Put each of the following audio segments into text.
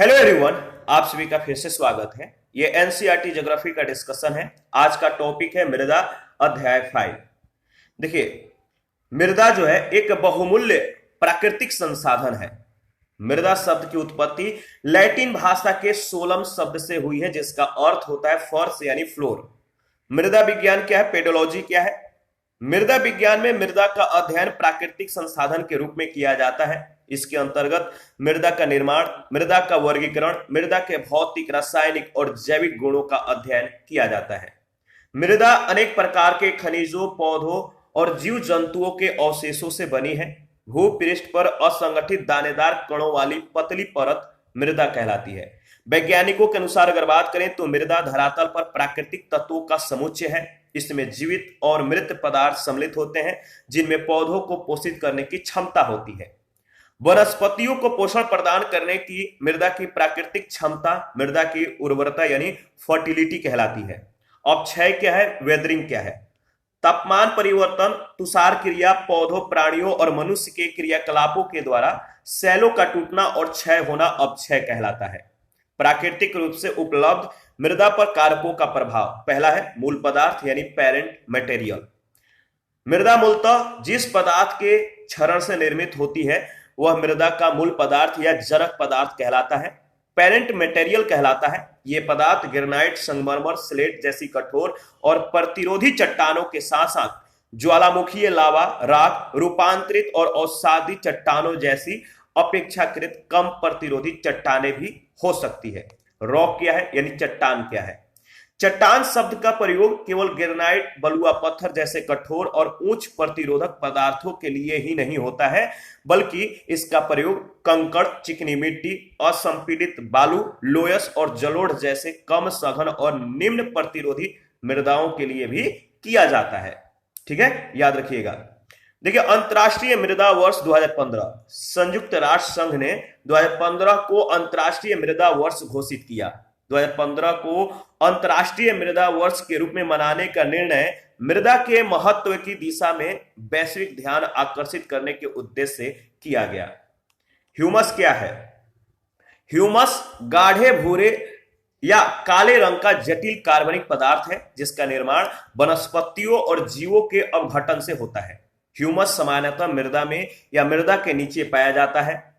Hello everyone, आप सभी का फिर से स्वागत है। ये एनसीईआरटी ज्योग्राफी का डिस्कशन है। आज का टॉपिक है मृदा, अध्याय 5। देखिए, मृदा जो है एक बहुमूल्य प्राकृतिक संसाधन है। मृदा शब्द की उत्पत्ति लैटिन भाषा के सोलम शब्द से हुई है, जिसका अर्थ होता है फर्श यानी फ्लोर। मृदा विज्ञान क्या है, पेडोलॉजी क्या है? मृदा विज्ञान में मृदा का अध्ययन प्राकृतिक संसाधन के रूप में किया जाता है। इसके अंतर्गत मृदा का निर्माण, मृदा का वर्गीकरण, मृदा के भौतिक, रासायनिक और जैविक गुणों का अध्ययन किया जाता है। मृदा अनेक प्रकार के खनिजों, पौधों और जीव जंतुओं के अवशेषों से बनी है। भूपृष्ठ पर असंगठित दानेदार कणों वाली पतली परत मृदा कहलाती है। वैज्ञानिकों के अनुसार अगर बात करें तो मृदा धरातल पर प्राकृतिक तत्वों का समुच्चय है। इसमें जीवित और मृत पदार्थ सम्मिलित होते हैं, जिनमें पौधों को पोषित करने की क्षमता होती है। वनस्पतियों को पोषण प्रदान करने की मृदा की प्राकृतिक क्षमता मृदा की उर्वरता यानी फर्टिलिटी कहलाती है। अपक्षय क्या है, वेदरिंग क्या है? तापमान परिवर्तन, तुषार क्रिया, पौधों, प्राणियों और मनुष्य के क्रियाकलापों के द्वारा सेलों का टूटना और क्षय होना अपक्षय कहलाता है। प्राकृतिक रूप से उपलब्ध मृदा पर कारकों का प्रभाव। पहला है मूल पदार्थ यानी पेरेंट मटेरियल। मृदा मूलतः जिस पदार्थ के क्षरण से निर्मित होती है वह मृदा का मूल पदार्थ या जरक पदार्थ कहलाता है। पेरेंट मटेरियल कहलाता है ये पदार्थ ग्रेनाइट, संगमरमर, स्लेट जैसी कठोर और प्रतिरोधी चट्टानों के साथ साथ ज्वालामुखीय लावा, राख, रूपांतरित और अवसादी चट्टानों जैसी अपेक्षाकृत कम प्रतिरोधी चट्टानें भी हो सकती है। रॉक क्या है यानी चट्टान क्या है? चट्टान शब्द का प्रयोग केवल ग्रेनाइट, बलुआ पत्थर जैसे कठोर और उच्च प्रतिरोधक पदार्थों के लिए ही नहीं होता है, बल्कि इसका प्रयोग कंकड़, चिकनी मिट्टी, असंपीड़ित बालू, लोयस और जलोढ़ जैसे कम सघन और निम्न प्रतिरोधी मृदाओं के लिए भी किया जाता है। ठीक है, याद रखिएगा। देखिए, अंतर्राष्ट्रीय मृदा वर्ष 2015, संयुक्त राष्ट्र संघ ने 2015 को अंतर्राष्ट्रीय मृदा वर्ष घोषित किया। 2015 को अंतर्राष्ट्रीय मृदा वर्ष के रूप में मनाने का निर्णय मृदा के महत्व की दिशा में वैश्विक ध्यान आकर्षित करने के उद्देश्य से किया गया। ह्यूमस क्या है? ह्यूमस गाढ़े भूरे या काले रंग का जटिल कार्बनिक पदार्थ है, जिसका निर्माण वनस्पतियों और जीवों के अपघटन से होता है। ह्यूमस सामान्यतः मृदा में या मृदा के नीचे पाया जाता है।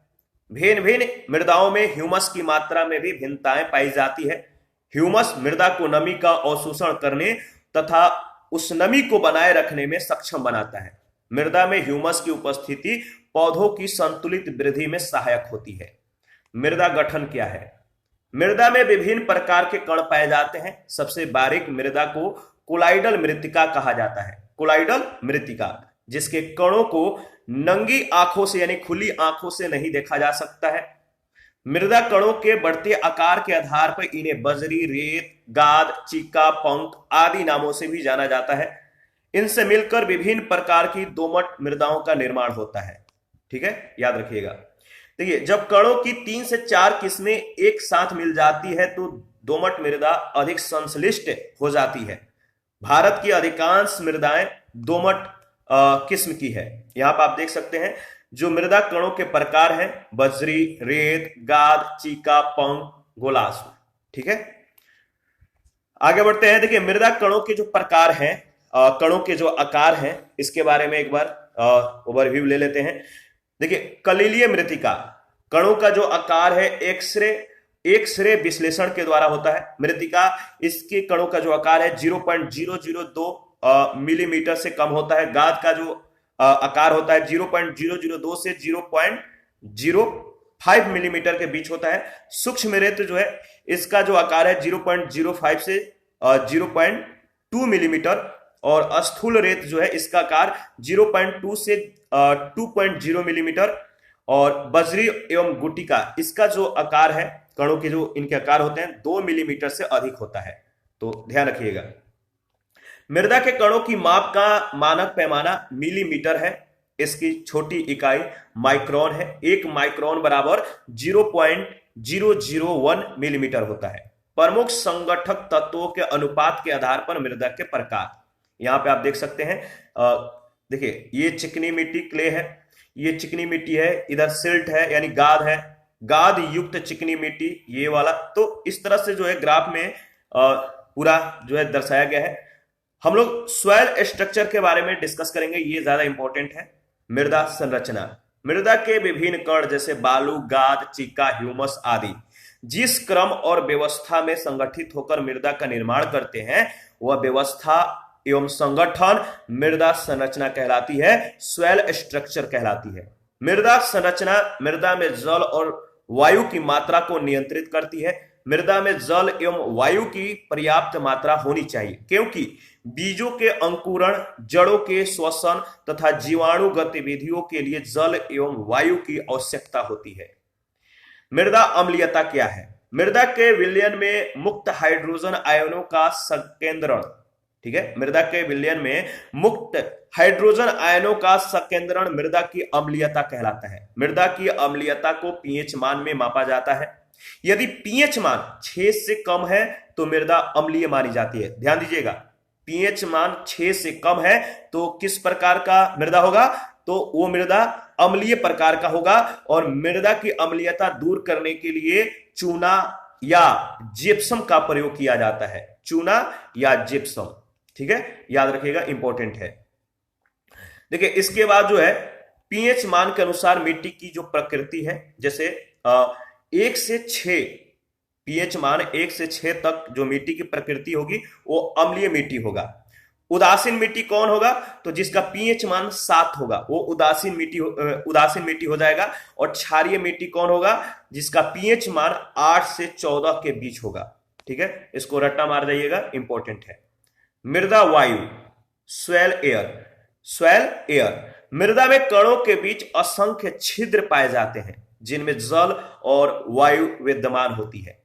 भिन्न भिन्न मृदाओं में ह्यूमस की मात्रा में भी भिन्नताएं पाई जाती है। ह्यूमस मृदा को नमी का अवशोषण करने तथा उस नमी को बनाए रखने में सक्षम बनाता है। मृदा में ह्यूमस की उपस्थिति पौधों की संतुलित वृद्धि में सहायक होती है। मृदा गठन क्या है? मृदा में विभिन्न प्रकार के कण पाए जाते हैं। सबसे बारीक मृदा को कोलाइडल मृत्तिका कहा जाता है। कोलाइडल मृत्तिका जिसके कणों को नंगी आंखों से यानी खुली आंखों से नहीं देखा जा सकता है। मृदा कणों के बढ़ते आकार के आधार पर इन्हें बजरी, रेत, गाद, चीका, पंख आदि नामों से भी जाना जाता है। इनसे मिलकर विभिन्न प्रकार की दोमट मृदाओं का निर्माण होता है। ठीक है, याद रखिएगा। देखिए, जब कणों की 3 से 4 किस्में एक साथ मिल जाती है तो दोमट मृदा अधिक संश्लिष्ट हो जाती है। भारत की अधिकांश मृदाएं दोमट किस्म की है। यहां पर आप देख सकते हैं जो मृदा कणों के प्रकार हैं: बजरी, रेत, गाद, चीका, पंख, गोलास। ठीक है, आगे बढ़ते हैं। देखिए, मृदा कणों के जो प्रकार हैं, कणों के जो आकार हैं, इसके बारे में एक बार ओवरव्यू ले लेते हैं। देखिए, कलिलीय मृत्तिका कणों का जो आकार है एक्स-रे विश्लेषण के द्वारा होता है। मृत्तिका इसके कणों का जो आकार है 0.002 मिलीमीटर से कम होता है। गाद का जो आकार होता है 0.002 से 0.05 मिलीमीटर के बीच होता है। सूक्ष्म रेत जो है इसका जो आकार है 0.05 से 0.2 मिलीमीटर और स्थूल रेत जो है इसका आकार 0.2 से 2.0 मिलीमीटर। और बजरी एवं गुटिका इसका जो आकार है, कणों के जो इनके आकार होते हैं 2 मिलीमीटर से अधिक होता है। तो ध्यान रखिएगा। मृदा के कणों की माप का मानक पैमाना मिलीमीटर है। इसकी छोटी इकाई माइक्रोन है। 1 माइक्रोन बराबर 0.001 मिलीमीटर होता है। प्रमुख संगठक तत्वों के अनुपात के आधार पर मृदा के प्रकार यहां पे आप देख सकते हैं। देखिए, ये चिकनी मिट्टी क्ले है, ये चिकनी मिट्टी है, इधर सिल्ट है यानी गाद है, गाद युक्त चिकनी मिट्टी, ये वाला। तो इस तरह से जो है ग्राफ में पूरा जो है दर्शाया गया है। हम लोग सॉइल स्ट्रक्चर के बारे में डिस्कस करेंगे, ये ज्यादा इंपॉर्टेंट है। मृदा संरचना, मृदा के विभिन्न कण जैसे बालू, गाद, चिक्का, ह्यूमस आदि जिस क्रम और व्यवस्था में संगठित होकर मृदा का निर्माण करते हैं, वह व्यवस्था एवं संगठन मृदा संरचना कहलाती है, सॉइल स्ट्रक्चर कहलाती है। मृदा संरचना मृदा में जल और वायु की मात्रा को नियंत्रित करती है। मृदा में जल एवं वायु की पर्याप्त मात्रा होनी चाहिए, क्योंकि बीजों के अंकुरण, जड़ों के श्वसन तथा जीवाणु गतिविधियों के लिए जल एवं वायु की आवश्यकता होती है। मृदा अम्लीयता क्या है? मृदा के विलयन में मुक्त हाइड्रोजन आयनों का संकेंद्रण, ठीक है, मृदा के विलयन में मुक्त हाइड्रोजन आयनों का संकेंद्रण मृदा की अम्लीयता कहलाता है। मृदा की अम्लीयता को पीएच मान में मापा जाता है। यदि पीएच मान 6 से कम है तो मृदा अम्लीय मानी जाती है। ध्यान दीजिएगा, पीएच मान 6 से कम है तो किस प्रकार का मृदा होगा? तो वो मृदा अम्लीय प्रकार का होगा। और मृदा की अम्लीयता दूर करने के लिए चूना या जिप्सम का प्रयोग किया जाता है। चूना या जिप्सम, ठीक है, याद रखिएगा, इंपॉर्टेंट है। देखिए इसके बाद जो है पीएच मान के अनुसार मिट्टी की जो प्रकृति है, जैसे 1 से 6 पीएच मान 1 से 6 तक जो मिट्टी की प्रकृति होगी वो अम्लीय मिट्टी होगा। उदासीन मिट्टी कौन होगा? तो जिसका पीएच मान 7 होगा वो उदासीन मिट्टी हो जाएगा। और क्षारीय मिट्टी कौन होगा? जिसका पीएच मान 8 से 14 के बीच होगा। ठीक है, इसको रट्टा मार जाइएगा, इंपॉर्टेंट है। मृदा वायु, स्वेल एयर। स्वेल एयर, मृदा में कणों के बीच असंख्य छिद्र पाए जाते हैं जिनमें जल और वायु विद्यमान होती है।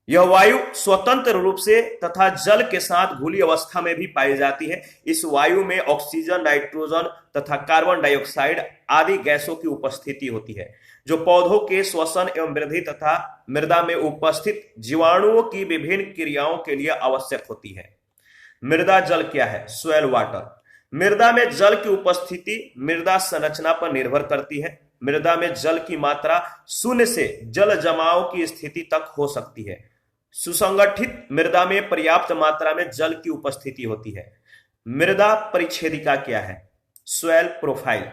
यह वायु स्वतंत्र रूप से तथा जल के साथ घुली अवस्था में भी पाई जाती है। इस वायु में ऑक्सीजन, नाइट्रोजन तथा कार्बन डाइऑक्साइड आदि गैसों की उपस्थिति होती है, जो पौधों के श्वसन एवं वृद्धि तथा मृदा में उपस्थित जीवाणुओं की विभिन्न क्रियाओं के लिए आवश्यक होती है। मृदा जल क्या है? Swell water. मृदा में जल की उपस्थिति मृदा संरचना पर निर्भर करती है। मृदा में जल की मात्रा 0 से जल जमाव की स्थिति तक हो सकती है। सुसंगठित मृदा में पर्याप्त मात्रा में जल की उपस्थिति होती है। मृदा परिच्छेदिका क्या है? Swell profile.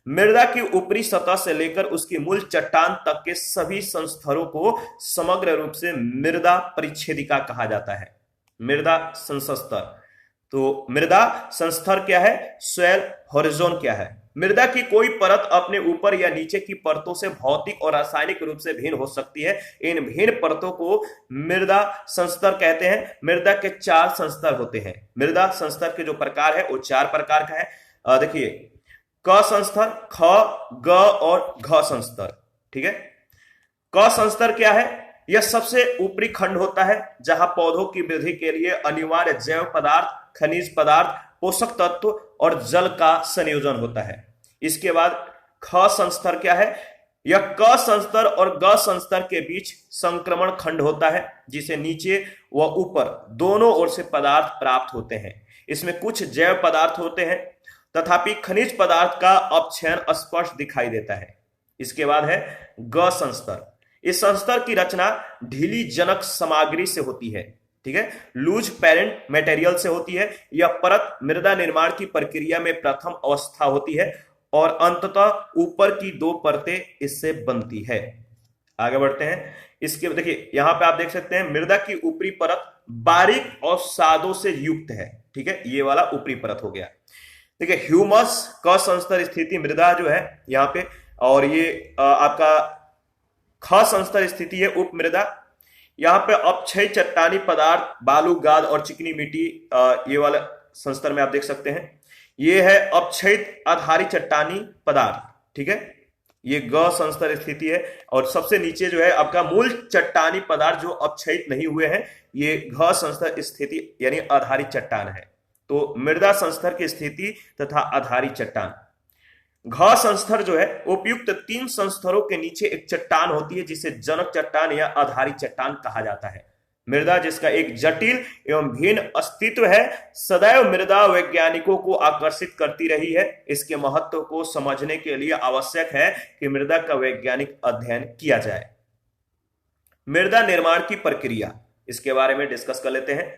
मृदा की ऊपरी सतह से लेकर उसकी मूल चट्टान तक के सभी संस्तरों को समग्र रूप से मृदा परिच्छेदिका कहा जाता है। मृदा संस्तर, तो मृदा संस्तर क्या है? स्वेल हॉरिजॉन क्या है? मृदा की कोई परत अपने ऊपर या नीचे की परतों से भौतिक और रासायनिक रूप से भिन्न हो सकती है। इन भिन्न परतों को मृदा संस्तर कहते हैं। मृदा के 4 संस्तर होते हैं। मृदा संस्तर के जो प्रकार है वो 4 प्रकार का है। देखिए, क संस्तर, ख, ग और घ संस्तर। ठीक है, क संस्तर क्या है? यह सबसे ऊपरी खंड होता है जहां पौधों की वृद्धि के लिए अनिवार्य जैव पदार्थ, खनिज पदार्थ, पोषक तत्व और जल का संयोजन होता है। इसके बाद ख संस्तर क्या है? यह क संस्तर और ग संस्तर के बीच संक्रमण खंड होता है, जिसे नीचे व ऊपर दोनों ओर से पदार्थ प्राप्त होते हैं। इसमें कुछ जैव पदार्थ होते हैं, तथापि खनिज पदार्थ का अपक्षयन स्पष्ट दिखाई देता है। इसके बाद है ग संस्तर। इस संस्तर की रचना ढीली जनक सामग्री से होती है। ठीक है, लूज पेरेंट मटेरियल से होती है। यह परत मृदा निर्माण की प्रक्रिया में प्रथम अवस्था होती है और अंततः ऊपर की 2 परतें इससे बनती है। आगे बढ़ते हैं। इसके देखिए यहां पे आप देख सकते हैं मृदा की ऊपरी परत बारीक और सादों से युक्त है। ठीक है, ये वाला ऊपरी परत हो गया। देखिए ह्यूमस क संस्तर स्थिति मृदा जो है यहाँ पे, और ये आपका ख संस्तर स्थिति है उप मृदा। यहाँ पे अपक्षय चट्टानी पदार्थ, बालू, गाद और चिकनी मिट्टी, ये वाला संस्तर में आप देख सकते हैं। ये है अपक्षयित आधारी चट्टानी पदार्थ। ठीक है, ये ग संस्तर स्थिति है। और सबसे नीचे जो है आपका मूल चट्टानी पदार्थ जो अपक्षयित नहीं हुए हैं, ये घ संस्तर स्थिति यानी आधारी चट्टान है। तो मृदा संस्तर की स्थिति तथा आधारी चट्टान। घ संस्तर जो है उपयुक्त 3 संस्तरों के नीचे एक चट्टान होती है जिसे जनक चट्टान या आधारी चट्टान कहा जाता है। मृदा जिसका एक जटिल एवं भिन्न अस्तित्व है, सदैव मृदा वैज्ञानिकों को आकर्षित करती रही है। इसके महत्व को समझने के लिए आवश्यक है कि मृदा का वैज्ञानिक अध्ययन किया जाए। मृदा निर्माण की प्रक्रिया, इसके बारे में डिस्कस कर लेते हैं।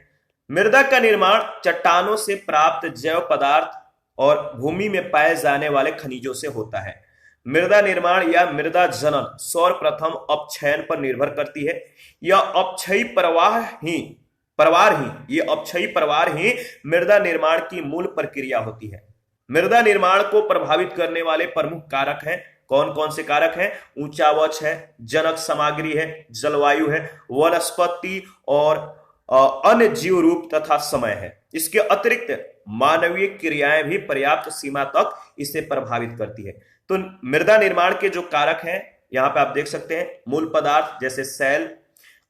मृदा का निर्माण चट्टानों से प्राप्त जैव पदार्थ और भूमि में पाए जाने वाले खनिजों से होता है। मृदा निर्माण या मृदा जनन सर्वप्रथम अपक्षयन पर निर्भर करती है। यह अपक्षयी प्रवार ही मृदा निर्माण की मूल प्रक्रिया होती है। मृदा निर्माण को प्रभावित करने वाले प्रमुख कारक हैं। कौन कौन से कारक हैं? ऊंचावच है, जनक सामग्री है, जलवायु है, वनस्पति और अन्य जीव रूप तथा समय है। इसके अतिरिक्त मानवीय क्रियाएं भी पर्याप्त सीमा तक इसे प्रभावित करती है। तो मृदा निर्माण के जो कारक हैं यहां पे आप देख सकते हैं, मूल पदार्थ जैसे सैल,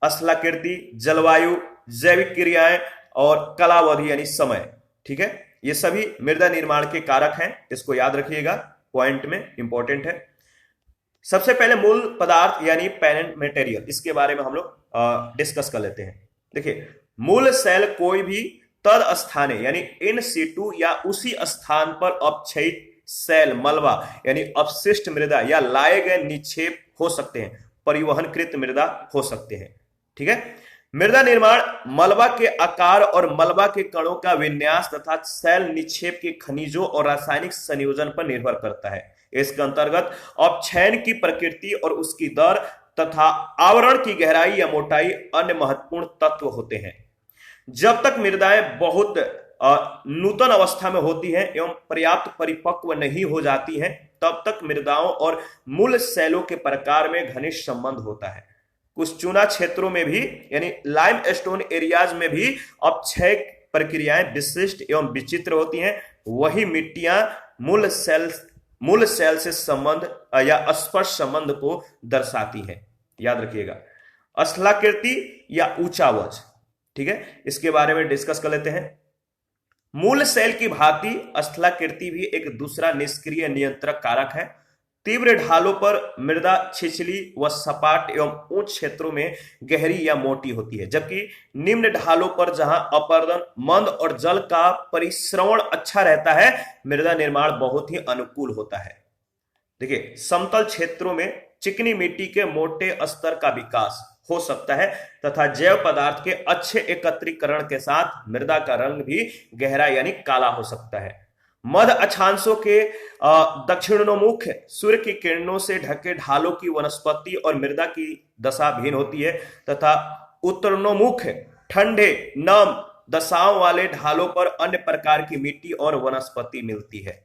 स्थलाकृति, जलवायु, जैविक क्रियाएं और कालावधि यानी समय। ठीक है, ये सभी मृदा निर्माण के कारक हैं, इसको याद रखिएगा, पॉइंट में इंपॉर्टेंट है। सबसे पहले मूल पदार्थ यानी पैरेंट मटेरियल, इसके बारे में हम लोग डिस्कस कर लेते हैं। देखिए, मूल सेल कोई भी तदस्थाने यानी इन सीटू या उसी स्थान पर अपक्षयित सेल, मलबा यानी अपशिष्ट मृदा या लाए गए निक्षेप हो सकते हैं, परिवहनकृत मृदा हो सकते हैं। ठीक है, मृदा निर्माण मलबा के आकार और मलबा के कणों का विन्यास तथा सेल निक्षेप के खनिजों और रासायनिक संयोजन पर निर्भर करता है। इसके अंतर्गत अपक्षयन की प्रकृति और उसकी दर तथा आवरण की गहराई या मोटाई अन्य महत्वपूर्ण तत्व होते हैं। जब तक मृदाएं बहुत नूतन अवस्था में होती हैं एवं पर्याप्त परिपक्व नहीं हो जाती हैं, तब तक मृदाओं और मूल सेलों के प्रकार में घनिष्ठ संबंध होता है। कुछ चुना क्षेत्रों में भी यानी लाइमस्टोन एरियाज में भी अपक्षय प्रक्रियाएं विशिष्ट एवं विचित्र होती हैं। वही मिट्टियां मूल सेल से संबंध या स्पर्श संबंध को दर्शाती हैं। याद रखिएगा। स्थलाकृति या ऊंचावच, ठीक है, इसके बारे में डिस्कस कर लेते हैं। मूल सेल की भांति स्थलाकृति भी एक दूसरा निष्क्रिय नियंत्रक कारक है। तीव्र ढालों पर मृदा छिछली व सपाट एवं उच्च क्षेत्रों में गहरी या मोटी होती है, जबकि निम्न ढालों पर जहां अपरदन मंद और जल का परिश्रवण अच्छा रहता है, मृदा निर्माण बहुत ही अनुकूल होता है। देखिए, समतल क्षेत्रों में चिकनी मिट्टी के मोटे स्तर का विकास हो सकता है तथा जैव पदार्थ के अच्छे एकत्रीकरण के साथ मृदा का रंग भी गहरा यानी काला हो सकता है। मध्य अक्षांशों के दक्षिणोन्मुख सूर्य की किरणों से ढके ढालों की वनस्पति और मृदा की दशा भिन्न होती है तथा उत्तरोन्मुख ठंडे नम दशाओं वाले ढालों पर अन्य प्रकार की मिट्टी और वनस्पति मिलती है।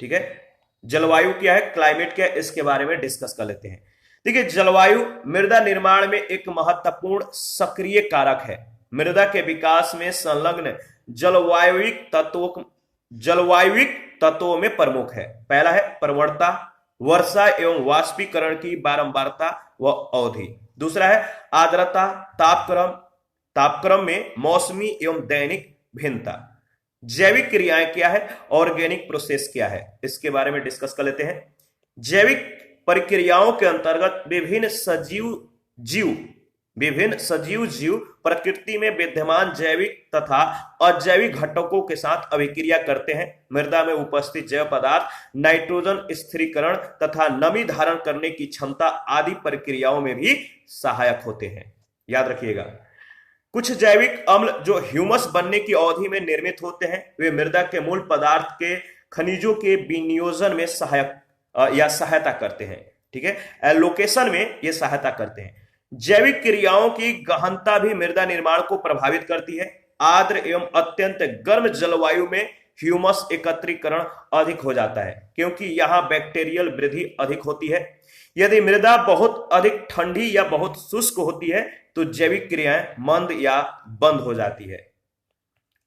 ठीक है, जलवायु क्या है, क्लाइमेट क्या है, इसके बारे में डिस्कस कर लेते हैं। देखिए, जलवायु मृदा निर्माण में एक महत्वपूर्ण सक्रिय कारक है। मृदा के विकास में संलग्न जलवायविक तत्वों में प्रमुख है। पहला है प्रवणता, वर्षा एवं वाष्पीकरण की बारंबारता व अवधि। दूसरा है आर्द्रता, तापक्रम में मौसमी एवं दैनिक भिन्नता। जैविक क्रियाएं क्या है, ऑर्गेनिक प्रोसेस क्या है, इसके बारे में डिस्कस कर लेते हैं। जैविक प्रक्रियाओं के अंतर्गत विभिन्न सजीव जीव प्रकृति में विद्यमान जैविक तथा अजैविक घटकों के साथ अभिक्रिया करते हैं। मृदा में उपस्थित जैव पदार्थ नाइट्रोजन स्थिरीकरण तथा नमी धारण करने की क्षमता आदि प्रक्रियाओं में भी सहायक होते हैं। याद रखिएगा। कुछ जैविक अम्ल जो ह्यूमस बनने की अवधि में निर्मित होते हैं, वे मृदा के मूल पदार्थ के खनिजों के विनियोजन में सहायता करते हैं। ठीक है, एलोकेशन में ये सहायता करते हैं। जैविक क्रियाओं की गहनता भी मृदा निर्माण को प्रभावित करती है। आर्द्र एवं अत्यंत गर्म जलवायु में ह्यूमस एकत्रीकरण अधिक हो जाता है, क्योंकि यहां बैक्टीरियल वृद्धि अधिक होती है। यदि मृदा बहुत अधिक ठंडी या बहुत शुष्क होती है तो जैविक क्रियाएं मंद या बंद हो जाती है।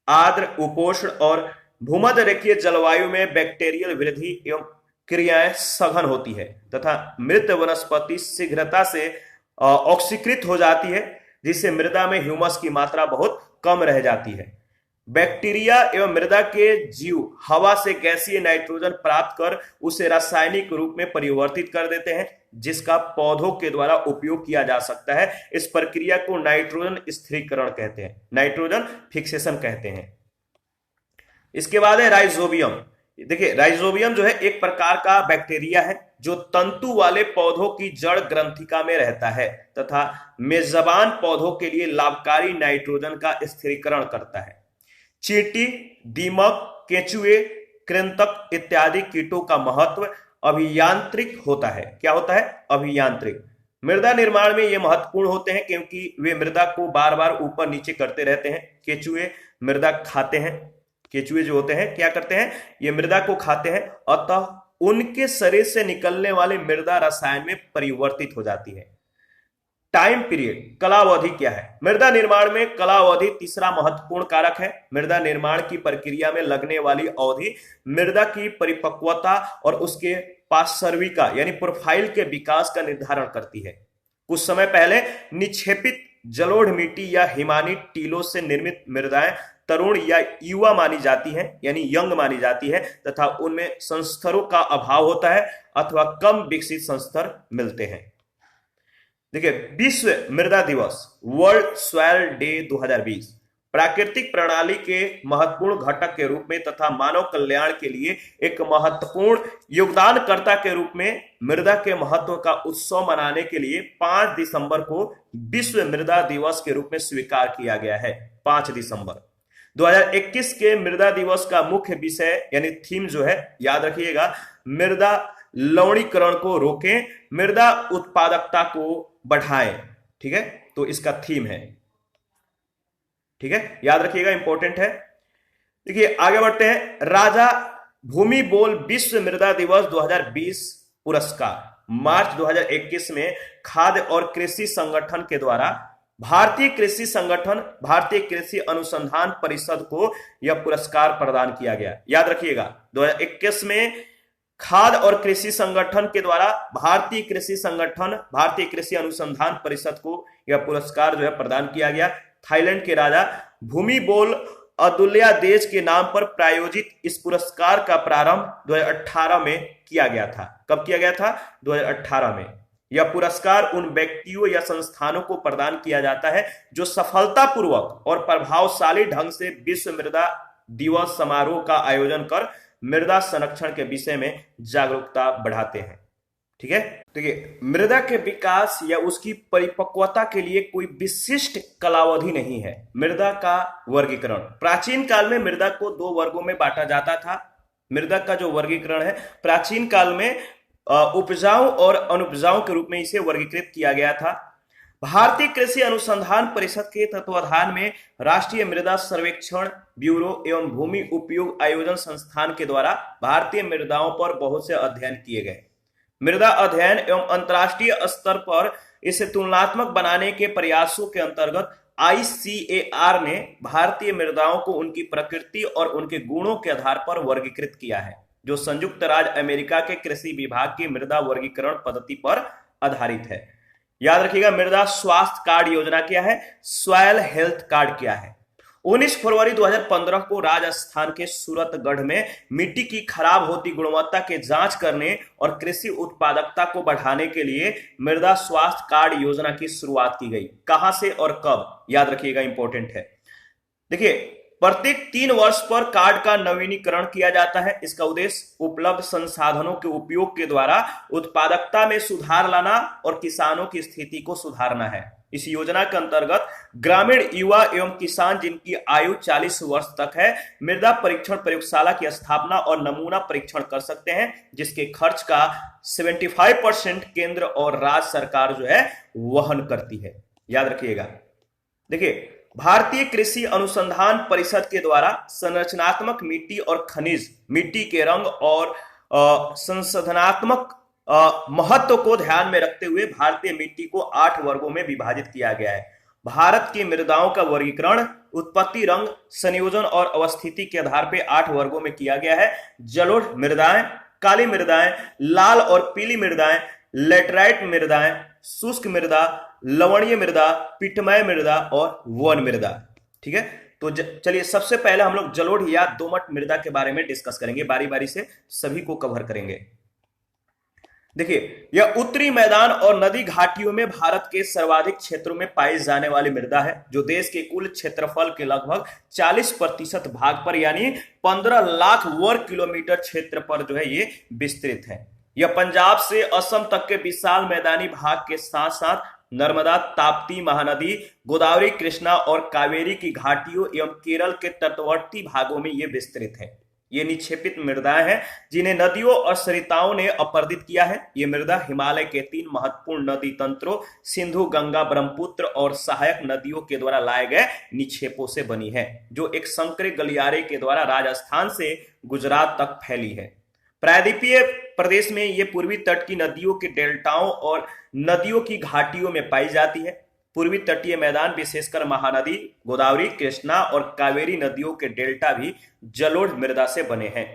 आर्द्र, उपोष्ण और भूमध्य रेखीय जलवायु में बैक्टीरियल वृद्धि एवं क्रियाएं सघन होती है तथा मृत वनस्पति शीघ्रता से ऑक्सीकृत हो जाती है, जिससे मृदा में ह्यूमस की मात्रा बहुत कम रह जाती है। बैक्टीरिया एवं मृदा के जीव हवा से गैसीय नाइट्रोजन प्राप्त कर उसे रासायनिक रूप में परिवर्तित कर देते हैं, जिसका पौधों के द्वारा उपयोग किया जा सकता है। इस प्रक्रिया को नाइट्रोजन स्थिरीकरण कहते हैं, नाइट्रोजन फिक्सेशन कहते हैं। इसके बाद है राइजोबियम। देखिए, राइजोबियम जो है एक प्रकार का बैक्टीरिया है जो तंतु वाले पौधों की जड़ ग्रंथिका में रहता है तथा मेजबान पौधों के लिए लाभकारी नाइट्रोजन का स्थिरीकरण करता है। चींटी, दीमक, केंचुए, कृंतक इत्यादि कीटों का महत्व अभियांत्रिक होता है। क्या होता है? अभियांत्रिक। मृदा निर्माण में ये महत्वपूर्ण होते हैं क्योंकि वे मृदा को बार बार ऊपर नीचे करते रहते हैं। केंचुए मृदा खाते हैं, केंचुए जो होते हैं क्या करते हैं? ये मृदा को खाते हैं, अतः उनके शरीर से निकलने वाली मृदा रसायन में परिवर्तित हो जाती है। टाइम पीरियड, कालावधि क्या है? मृदा निर्माण में कालावधि तीसरा महत्वपूर्ण कारक है। मृदा निर्माण की प्रक्रिया में लगने वाली अवधि मृदा की परिपक्वता और उसके पार्श्विका यानी प्रोफाइल के विकास का निर्धारण करती है। कुछ समय पहले निक्षेपित जलोढ़ मिट्टी या हिमानी टीलों से निर्मित मृदाएं तरुण या युवा मानी जाती हैं, यानी यंग मानी जाती है, तथा उनमें संस्तरों का अभाव होता है अथवा कम विकसित संस्तर मिलते हैं। देखिए, विश्व मृदा दिवस, वर्ल्ड सॉइल डे 2020 प्राकृतिक प्रणाली के महत्वपूर्ण घटक के रूप में तथा मानव कल्याण के लिए एक महत्वपूर्ण योगदानकर्ता के रूप में मृदा के महत्व का उत्सव मनाने के लिए 5 दिसंबर को विश्व मृदा दिवस के रूप में स्वीकार किया गया है। 5 दिसंबर 2021 के मृदा दिवस का मुख्य विषय यानी थीम जो है, याद रखिएगा, मृदा लवणीकरण को रोकें, मृदा उत्पादकता को बढ़ाएं। ठीक है, तो इसका थीम है। ठीक है, याद रखिएगा, इंपॉर्टेंट है। देखिए, आगे बढ़ते हैं। राजा भूमि बोल विश्व मृदा दिवस 2020 पुरस्कार मार्च 2021 में खाद्य और कृषि संगठन के द्वारा भारतीय कृषि संगठन, भारतीय कृषि अनुसंधान परिषद को यह पुरस्कार प्रदान किया गया। याद रखिएगा, 2021 में खाद्य और कृषि संगठन के द्वारा भारतीय कृषि संगठन, भारतीय कृषि अनुसंधान परिषद को यह पुरस्कार जो है प्रदान किया गया। थाईलैंड के राजा भूमिबोल अदुल्यादेज के नाम पर प्रायोजित इस पुरस्कार का प्रारंभ 2018 में किया गया था। कब किया गया था? 2018 में। यह पुरस्कार उन व्यक्तियों या संस्थानों को प्रदान किया जाता है जो सफलतापूर्वक और प्रभावशाली ढंग से विश्व मृदा दिवस समारोह का आयोजन कर मृदा संरक्षण के विषय में जागरूकता बढ़ाते हैं। ठीक है, देखिए, मृदा के विकास या उसकी परिपक्वता के लिए कोई विशिष्ट कालावधि नहीं है। मृदा का वर्गीकरण, प्राचीन काल में मृदा को 2 वर्गों में बांटा जाता था। मृदा का जो वर्गीकरण है, प्राचीन काल में उपजाऊ और अनुपजाऊ के रूप में इसे वर्गीकृत किया गया था। भारतीय कृषि अनुसंधान परिषद के तत्वाधान में राष्ट्रीय मृदा सर्वेक्षण ब्यूरो एवं भूमि उपयोग आयोजन संस्थान के द्वारा भारतीय मृदाओं पर बहुत से अध्ययन किए गए। मृदा अध्ययन एवं अंतर्राष्ट्रीय स्तर पर इसे तुलनात्मक बनाने के प्रयासों के अंतर्गत ICAR ने भारतीय मृदाओं को उनकी प्रकृति और उनके गुणों के आधार पर वर्गीकृत किया है, जो संयुक्त राज्य अमेरिका के कृषि विभाग की मृदा वर्गीकरण पद्धति पर आधारित है। याद रखिएगा, मृदा स्वास्थ्य कार्ड योजना क्या है? सॉइल हेल्थ कार्ड क्या है? 19 फरवरी 2015 को राजस्थान के सूरतगढ़ में मिट्टी की खराब होती गुणवत्ता के जांच करने और कृषि उत्पादकता को बढ़ाने के लिए मृदा स्वास्थ्य कार्ड योजना की शुरुआत की गई। कहां से और कब? याद रखिएगा, इंपॉर्टेंट है। देखिए, प्रत्येक 3 वर्ष पर कार्ड का नवीनीकरण किया जाता है। इसका उद्देश्य उपलब्ध संसाधनों के उपयोग के द्वारा उत्पादकता में सुधार लाना और किसानों की स्थिति को सुधारना है। इस योजना के अंतर्गत ग्रामीण युवा एवं किसान जिनकी आयु 40 वर्ष तक है, मृदा परीक्षण प्रयोगशाला की स्थापना और नमूना परीक्षण कर सकते हैं, जिसके खर्च का 75% केंद्र और राज्य सरकार जो है वहन करती है। याद रखिएगा। देखिए, भारतीय कृषि अनुसंधान परिषद के द्वारा संरचनात्मक मिट्टी और खनिज मिट्टी के रंग और संशोधनात्मक महत्व को ध्यान में रखते हुए भारतीय मिट्टी को 8 वर्गों में विभाजित किया गया है। भारत की मृदाओं का वर्गीकरण उत्पत्ति, रंग, संयोजन और अवस्थिति के आधार पर 8 वर्गों में किया गया है। जलोढ़ मृदाएं, काली मृदाएं, लाल और पीली मृदाएं, लेटराइट मृदाएं, शुष्क मृदा, लवणीय मृदा, पिटमय मृदा और वन मृदा। ठीक है, तो चलिए सबसे पहले हम लोग जलोढ़ या दोमट मृदा के बारे में डिस्कस करेंगे, बारी बारी से सभी को कवर करेंगे। देखिए, यह उत्तरी मैदान और नदी घाटियों में भारत के सर्वाधिक क्षेत्रों में पाई जाने वाली मृदा है, जो देश के कुल क्षेत्रफल के लगभग 40% भाग पर यानी 15 लाख वर्ग किलोमीटर क्षेत्र पर जो है ये विस्तृत है। यह पंजाब से असम तक के विशाल मैदानी भाग के साथ साथ नर्मदा, ताप्ती, महानदी, गोदावरी, कृष्णा और कावेरी की घाटियों एवं केरल के तटवर्ती भागों में ये विस्तृत है। ये निक्षेपित मृदाएं हैं जिन्हें नदियों और सरिताओं ने अपरदित किया है। ये मृदा हिमालय के 3 महत्वपूर्ण नदी तंत्रों सिंधु, गंगा, ब्रह्मपुत्र और सहायक नदियों के द्वारा लाए गए निक्षेपों से बनी है, जो एक संकरे गलियारे के द्वारा राजस्थान से गुजरात तक फैली है। प्रायद्वीपीय प्रदेश में ये पूर्वी तट की नदियों के डेल्टाओं और नदियों की घाटियों में पाई जाती है। पूर्वी तटीय मैदान विशेषकर महानदी, गोदावरी, कृष्णा और कावेरी नदियों के डेल्टा भी जलोढ़ मृदा से बने हैं।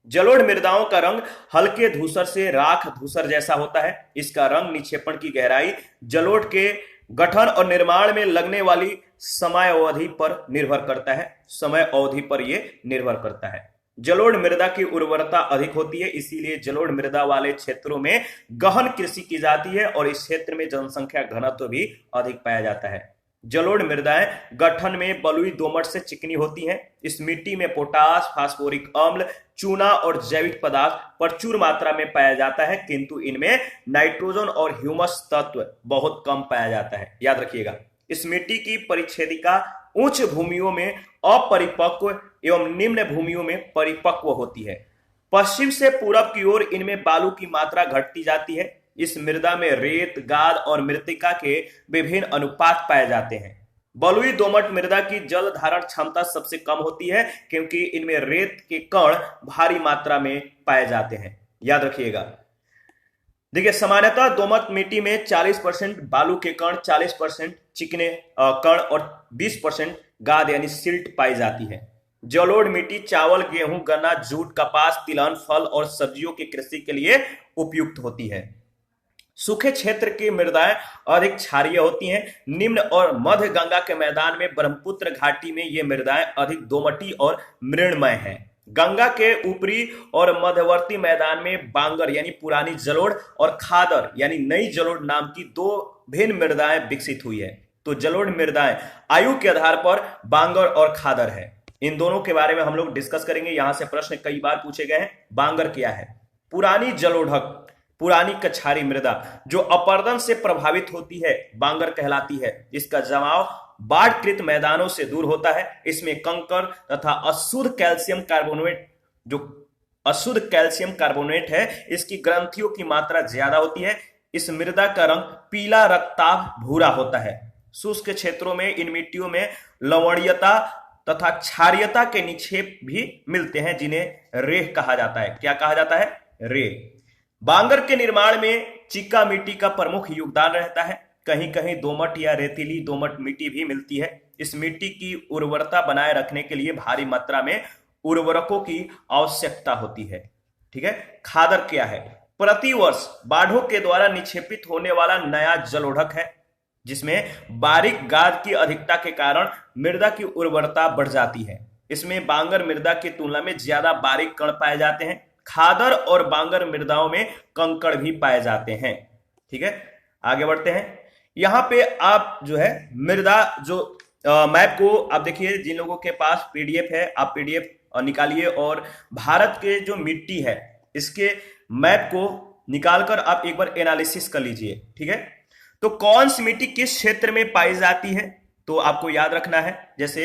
जलोढ़ मृदाओं का रंग हल्के धूसर से राख धूसर जैसा होता है। इसका रंग निक्षेपण की गहराई, जलोढ़ के गठन और निर्माण में लगने वाली समय अवधि पर निर्भर करता है। जलोढ़ मृदा की उर्वरता अधिक होती है, इसीलिए जलोढ़ मृदा वाले क्षेत्रों में गहन कृषि की जाती है और इस क्षेत्र में जनसंख्या घनत्व भी अधिक पाया जाता है। जलोढ़ मृदाएं गठन में बलुई दोमट से चिकनी होती हैं। इस मिट्टी में पोटास, फास्फोरिक अम्ल, चूना और जैविक पदार्थ प्रचुर मात्रा में पाया जाता है, किंतु इनमें नाइट्रोजन और ह्यूमस तत्व बहुत कम पाया जाता है। याद रखिएगा, इस मिट्टी की परिच्छेदिका उच्च भूमियों में अपरिपक्व एवं निम्न भूमियों में परिपक्व होती है। पश्चिम से पूरब की ओर इनमें बालू की मात्रा घटती जाती है। इस मृदा में रेत, गाद और मृत्तिका के विभिन्न अनुपात पाए जाते हैं। बलुई दोमट मृदा की जल धारण क्षमता सबसे कम होती है, क्योंकि इनमें रेत के कण भारी मात्रा में पाए जाते हैं। याद रखिएगा, देखिए सामान्यतः दोमट मिट्टी में 40% बालू के कण, 40% चिकने कण और 20% गाद यानी सिल्ट पाई जाती है। जलोढ़ मिट्टी चावल, गेहूं, गन्ना, जूट, कपास, तिलहन, फल और सब्जियों की कृषि के लिए उपयुक्त होती है। सूखे क्षेत्र की मृदाएं अधिक क्षारीय होती हैं। निम्न और मध्य गंगा के मैदान में ब्रह्मपुत्र घाटी में ये मृदाएं अधिक दोमटी और मृणमय हैं। गंगा के ऊपरी और मध्यवर्ती मैदान में बांगर यानी पुरानी जलोढ़ और खादर यानी नई जलोढ़ नाम की 2 भिन्न मृदाएं विकसित हुई है। तो जलोढ़ मृदाएं आयु के आधार पर बांगर और खादर है। इन दोनों के बारे में हम लोग डिस्कस करेंगे। यहां से प्रश्न कई बार पूछे गए हैं। बांगर क्या है? पुरानी जलोढ़क, पुरानी कछारी मृदा जो अपरदन से प्रभावित होती है, बांगर कहलाती है। इसका जमाव बाढ़कृत मैदानों से दूर होता है। इसमें कंकर तथा अशुद्ध कैल्शियम कार्बोनेट है, इसकी ग्रंथियों की मात्रा ज्यादा होती है। इस मृदा का रंग पीला रक्ताभ भूरा होता है। शुष्क क्षेत्रों में इन मिट्टियों में लवणीयता तथा क्षारीयता के निक्षेप भी मिलते हैं, जिन्हें रेह कहा जाता है। क्या कहा जाता है? रेह। बांगर के निर्माण में चिक्का मिट्टी का प्रमुख योगदान रहता है। कहीं कहीं दोमट या रेतीली दोमट मिट्टी भी मिलती है। इस मिट्टी की उर्वरता बनाए रखने के लिए भारी मात्रा में उर्वरकों की आवश्यकता होती है। ठीक है। खादर क्या है? प्रतिवर्ष बाढ़ों के द्वारा निक्षेपित होने वाला नया जलोढ़क है, जिसमें बारीक गाद की अधिकता के कारण मृदा की उर्वरता बढ़ जाती है। इसमें बांगर मृदा की तुलना में ज्यादा बारीक कण पाए जाते हैं। खादर और बांगर मृदाओं में कंकड़ भी पाए जाते हैं। ठीक है, आगे बढ़ते हैं। यहां पे आप जो है मृदा जो मैप को आप देखिए, जिन लोगों के पास पीडीएफ है आप पीडीएफ निकालिए और भारत के जो मिट्टी है इसके मैप को निकालकर आप एक बार एनालिसिस कर लीजिए। ठीक है, तो कौन सी मिट्टी किस क्षेत्र में पाई जाती है, तो आपको याद रखना है। जैसे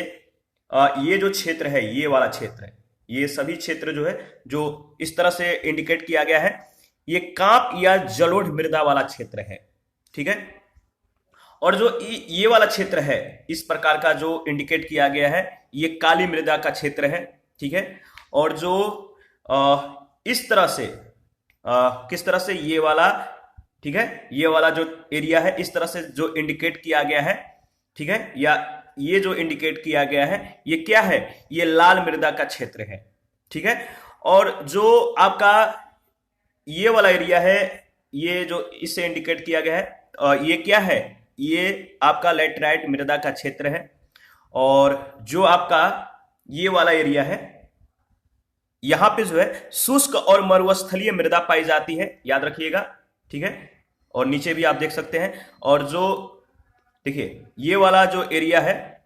ये जो क्षेत्र है, ये वाला क्षेत्र है, ये सभी क्षेत्र जो है जो इस तरह से इंडिकेट किया गया है, ये कांप या जलोढ़ मृदा वाला क्षेत्र है। ठीक है, और जो ये वाला क्षेत्र है इस प्रकार का जो इंडिकेट किया गया है, ये काली मृदा का क्षेत्र है। ठीक है, और जो इस तरह से किस तरह से ये वाला, ठीक है, ये वाला जो एरिया है इस तरह से जो इंडिकेट किया गया है, ठीक है, या ये जो इंडिकेट किया गया है ये क्या है? ये लाल मृदा का क्षेत्र है। ठीक है, और जो आपका ये वाला एरिया है, ये जो इससे इंडिकेट किया गया है, ये क्या है? ये आपका लेटराइट मृदा का क्षेत्र है। और जो आपका ये वाला एरिया है, यहां पे जो है शुष्क और मरुस्थलीय मृदा पाई जाती है, याद रखिएगा, ठीक है। और नीचे भी आप देख सकते हैं। और जो देखिए ये वाला जो एरिया है,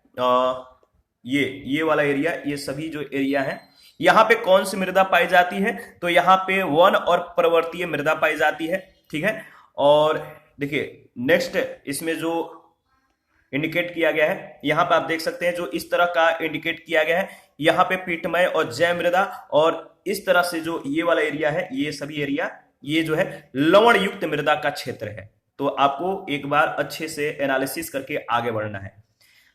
ये वाला एरिया, ये सभी जो एरिया है, यहां पे कौन सी मृदा पाई जाती है? तो यहां पे वन और पर्वतीय मृदा पाई जाती है, ठीक है। और देखिए नेक्स्ट इसमें जो इंडिकेट किया गया है, यहां पे आप देख सकते हैं जो इस तरह का इंडिकेट किया गया है, यहां पे पीठमय और जय मृदा, और इस तरह से जो ये वाला एरिया है, ये सभी एरिया, ये जो है लवण युक्त मृदा का क्षेत्र है। तो आपको एक बार अच्छे से एनालिसिस करके आगे बढ़ना है।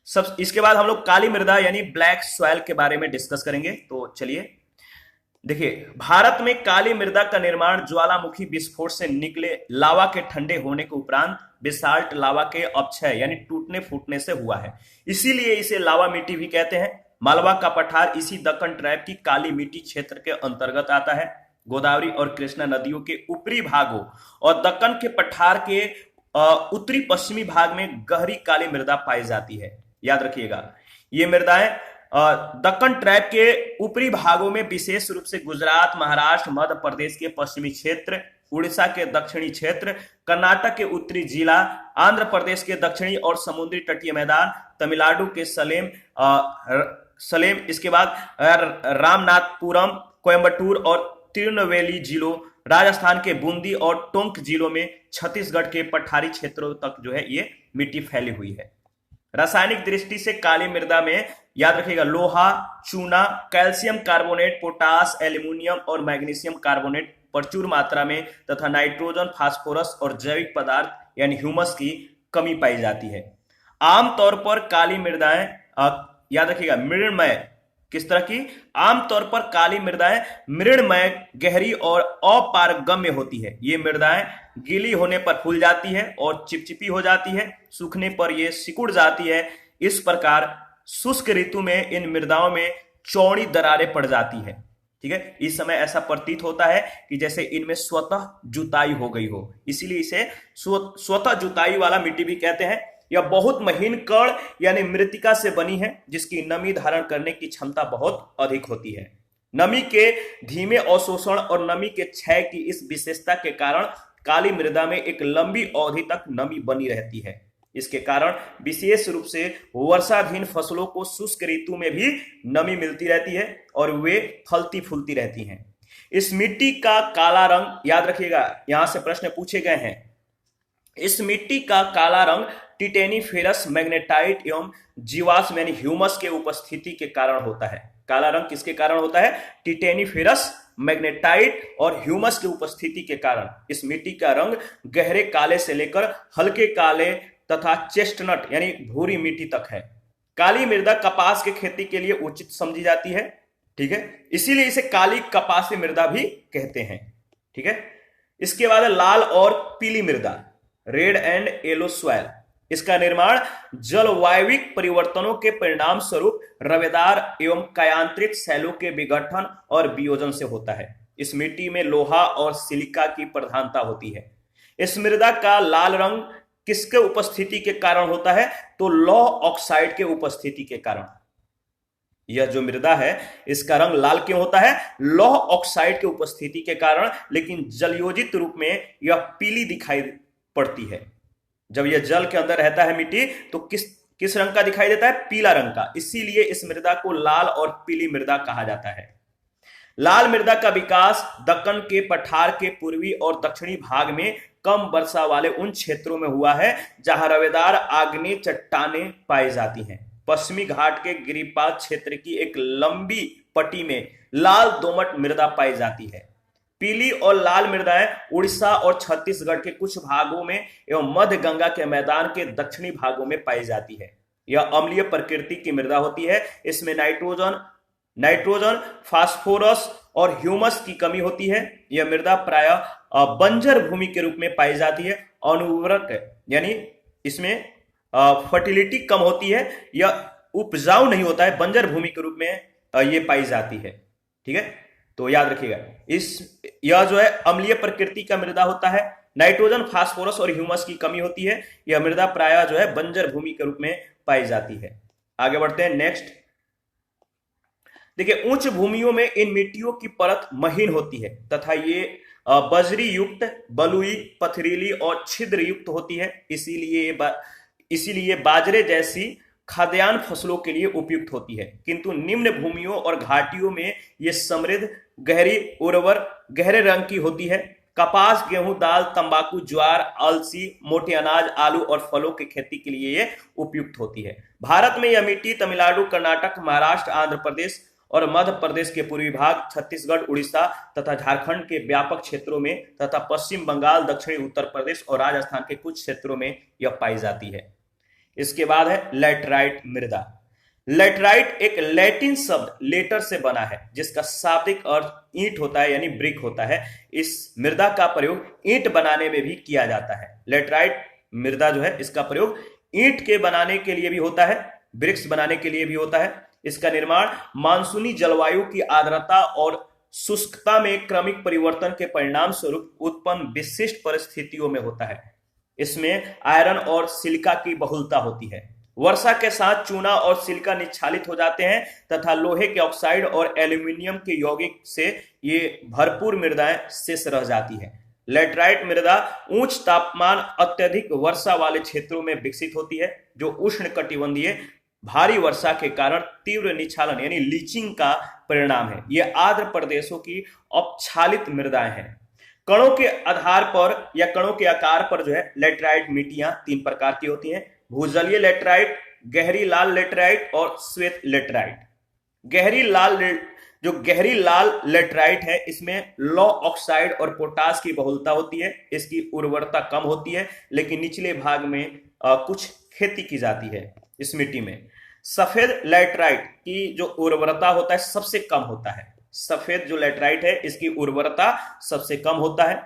सब इसके बाद हम लोग काली मृदा यानी ब्लैक सॉइल के बारे में डिस्कस करेंगे। तो चलिए देखिए, भारत में काली मृदा का निर्माण ज्वालामुखी विस्फोट से निकले लावा के ठंडे होने के उपरांत बेसाल्ट लावा के अपक्षय यानी टूटने फूटने से हुआ है, इसीलिए इसे लावा मिट्टी भी कहते हैं। मालवा का पठार इसी दक्कन ट्राइब की काली मिट्टी क्षेत्र के अंतर्गत आता है। गोदावरी और कृष्णा नदियों के ऊपरी भागों और दक्कन के पठार के उत्तरी पश्चिमी भाग में गहरी काली मृदा पाई जाती है, याद रखिएगा। ये मृदाएं दक्कन ट्राइब के ऊपरी भागों में विशेष रूप से गुजरात, महाराष्ट्र, मध्य प्रदेश के पश्चिमी क्षेत्र, उड़ीसा के दक्षिणी क्षेत्र, कर्नाटक के उत्तरी जिला, आंध्र प्रदेश के दक्षिणी और समुद्री तटीय मैदान, तमिलनाडु के सलेम, इसके बाद रामनाथपुरम, कोयम्बटूर और तिरुनेलवेली जिलों, राजस्थान के बूंदी और टोंक जिलों में, छत्तीसगढ़ के पठारी क्षेत्रों तक जो है ये मिट्टी फैली हुई है। रासायनिक दृष्टि से काली मृदा में याद रखिएगा लोहा, चूना, कैल्शियम कार्बोनेट, पोटास, एल्यूमिनियम और मैग्नीशियम कार्बोनेट प्रचुर मात्रा में तथा नाइट्रोजन, फास्फोरस और जैविक पदार्थ यानी ह्यूमस की कमी पाई जाती है। आमतौर पर काली मृदाएं याद रखिएगा मृणमय, किस तरह की? आमतौर पर काली मृदाएं मृणमय, गहरी और अपारगम्य होती है। ये मृदाएं गीली होने पर फूल जाती है और चिपचिपी हो जाती है, सूखने पर ये सिकुड़ जाती है। इस प्रकार शुष्क ऋतु में इन मृदाओं में चौड़ी दरारें पड़ जाती है, ठीक है। इस समय ऐसा प्रतीत होता है कि जैसे इनमें स्वतः जुताई हो गई हो, इसीलिए इसे स्वतः जुताई वाला मिट्टी भी कहते हैं। यह बहुत महीन कण यानी मृत्तिका से बनी है, जिसकी नमी धारण करने की क्षमता बहुत अधिक होती है। नमी के धीमे अवशोषण और नमी के क्षय की इस विशेषता के कारण काली मृदा में एक लंबी अवधि तक नमी बनी रहती है। इसके कारण विशेष रूप से वर्षाधीन फसलों को शुष्क ऋतु में भी नमी मिलती रहती है और वे फलती फूलती रहती हैं। इस मिट्टी का काला रंग याद रखिएगा, यहां से प्रश्न पूछे गए हैं। इस मिट्टी का काला रंग टिटेनीफेरस मैग्नेटाइट एवं जीवाश्म यानी ह्यूमस के उपस्थिति के कारण होता है। काला रंग किसके कारण होता है? टिटेनीफेरस मैग्नेटाइट और ह्यूमस की उपस्थिति के कारण इस मिट्टी का रंग गहरे काले से लेकर हल्के काले तथा चेस्टनट यानी भूरी मिट्टी तक है। काली मृदा कपास की खेती के लिए उचित समझी जाती है, ठीक है, इसीलिए इसे काली कपासी मृदा भी कहते हैं, ठीक है। इसके बाद लाल और पीली मृदा, रेड एंड येलो सॉइल। इसका निर्माण जलवायविक परिवर्तनों के परिणाम स्वरूप रवेदार एवं कायांतरित शैलों के विघटन और वियोजन से होता है। इस मिट्टी में लोहा और सिलिका की प्रधानता होती है। इस मृदा का लाल रंग किसके उपस्थिति के कारण होता है? तो लौह ऑक्साइड के उपस्थिति के कारण। यह जो मृदा है इसका रंग लाल क्यों होता है? लौह ऑक्साइड के उपस्थिति के कारण, लेकिन जलयोजित रूप में यह पीली दिखाई पड़ती है। जब यह जल के अंदर रहता है मिट्टी तो किस रंग का दिखाई देता है? पीला रंग का। इसीलिए इस मृदा को लाल और पीली मृदा कहा जाता है। लाल मृदा का विकास दक्कन के पठार के पूर्वी और दक्षिणी भाग में कम वर्षा वाले उन क्षेत्रों में हुआ है जहां रवेदार आग्नेय चट्टानें पाई जाती हैं। पश्चिमी घाट के गिरिपाद क्षेत्र की एक लंबी पट्टी में लाल दोमट मृदा पाई जाती है। पीली और लाल मृदाएं उड़ीसा और छत्तीसगढ़ के कुछ भागों में एवं मध्य गंगा के मैदान के दक्षिणी भागों में पाई जाती है। यह अम्लीय प्रकृति की मृदा होती है। इसमें नाइट्रोजन, फास्फोरस और ह्यूमस की कमी होती है। यह मृदा प्रायः बंजर भूमि के रूप में पाई जाती है। अनुर्वरक यानी इसमें फर्टिलिटी कम होती है, यह उपजाऊ नहीं होता है, बंजर भूमि के रूप में ये पाई जाती है, ठीक है। तो याद रखिएगा यह जो है अम्लीय प्रकृति का मृदा होता है। नाइट्रोजन, फास्फोरस और ह्यूमस की कमी होती है। यह मृदा प्रायः जो है बंजर भूमि के रूप में पाई जाती है। आगे बढ़ते हैं नेक्स्ट। देखिए उच्च भूमियों में इन मिट्टियों की परत महीन होती है तथा ये बजरी युक्त, बलुई, पथरीली और छिद्र युक्त होती है। इसीलिए बाजरे जैसी खाद्यान्न फसलों के लिए उपयुक्त होती है। किंतु निम्न भूमियों और घाटियों में ये समृद्ध, गहरी, उर्वर, गहरे रंग की होती है। कपास, गेहूं, दाल, तंबाकू, ज्वार, अलसी, मोटे अनाज, आलू और फलों की खेती के लिए ये उपयुक्त होती है। भारत में यह मिट्टी तमिलनाडु, कर्नाटक, महाराष्ट्र, आंध्र प्रदेश और मध्य प्रदेश के पूर्वी भाग, छत्तीसगढ़, उड़ीसा तथा झारखंड के व्यापक क्षेत्रों में तथा पश्चिम बंगाल, दक्षिणी उत्तर प्रदेश और राजस्थान के कुछ क्षेत्रों में यह पाई जाती है। इसके बाद है लैटराइट मृदा। लैटराइट एक लैटिन शब्द लेटर से बना है जिसका शाब्दिक अर्थ ईंट होता है, यानी ब्रिक होता है। इस मृदा का प्रयोग ईंट बनाने में भी किया जाता है। लैटराइट मृदा जो है इसका प्रयोग ईंट के बनाने के लिए भी होता है, ब्रिक्स बनाने के लिए भी होता है। इसका निर्माण मानसूनी जलवायु की आर्द्रता और शुष्कता में क्रमिक परिवर्तन के परिणाम स्वरूप उत्पन्न विशिष्ट परिस्थितियों में होता है। इसमें आयरन और सिलिका की बहुलता होती है। वर्षा के साथ चूना और सिलिका निक्षालित हो जाते हैं तथा लोहे के ऑक्साइड और एल्यूमिनियम के यौगिक से ये भरपूर मृदाएं शेष रह जाती है। लैटराइट मृदा उच्च तापमान, अत्यधिक वर्षा वाले क्षेत्रों में विकसित होती है जो उष्णकटिबंधीय भारी वर्षा के कारण तीव्र निक्षालन यानी लीचिंग का परिणाम है। ये आर्द्र प्रदेशों की अपक्षालित मृदाएं हैं। कणों के आधार पर या कणों के आकार पर जो है लैटराइट मिट्टियां तीन प्रकार की होती हैं: भूजलीय लैटराइट, गहरी लाल लैटराइट और श्वेत लैटराइट। गहरी लाल लैटराइट है, इसमें लौ ऑक्साइड और पोटास की बहुलता होती है। इसकी उर्वरता कम होती है लेकिन निचले भाग में कुछ खेती की जाती है इस मिट्टी में। सफेद लैटराइट की जो उर्वरता होता है सबसे कम होता है। सफेद जो लैटराइट है इसकी उर्वरता सबसे कम होता है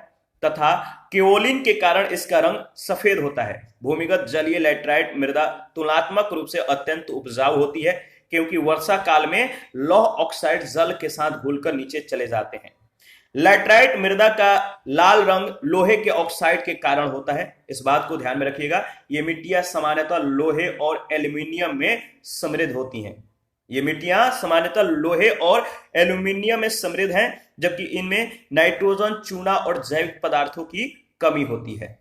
तथा केओलिन के कारण इसका रंग सफेद होता है। भूमिगत जलीय लैटराइट मृदा तुलनात्मक रूप से अत्यंत उपजाऊ होती है क्योंकि वर्षा काल में लौह ऑक्साइड जल के साथ घुलकर नीचे चले जाते हैं। लैटराइट मृदा का लाल रंग लोहे के ऑक्साइड के कारण होता है। इस बात को ध्यान में रखिएगा, ये मिट्टियां सामान्यतः लोहे और एल्यूमिनियम में समृद्ध होती हैं। ये मिट्टियां सामान्यतः लोहे और एल्यूमिनियम में समृद्ध हैं जबकि इनमें नाइट्रोजन, चूना और जैविक पदार्थों की कमी होती है।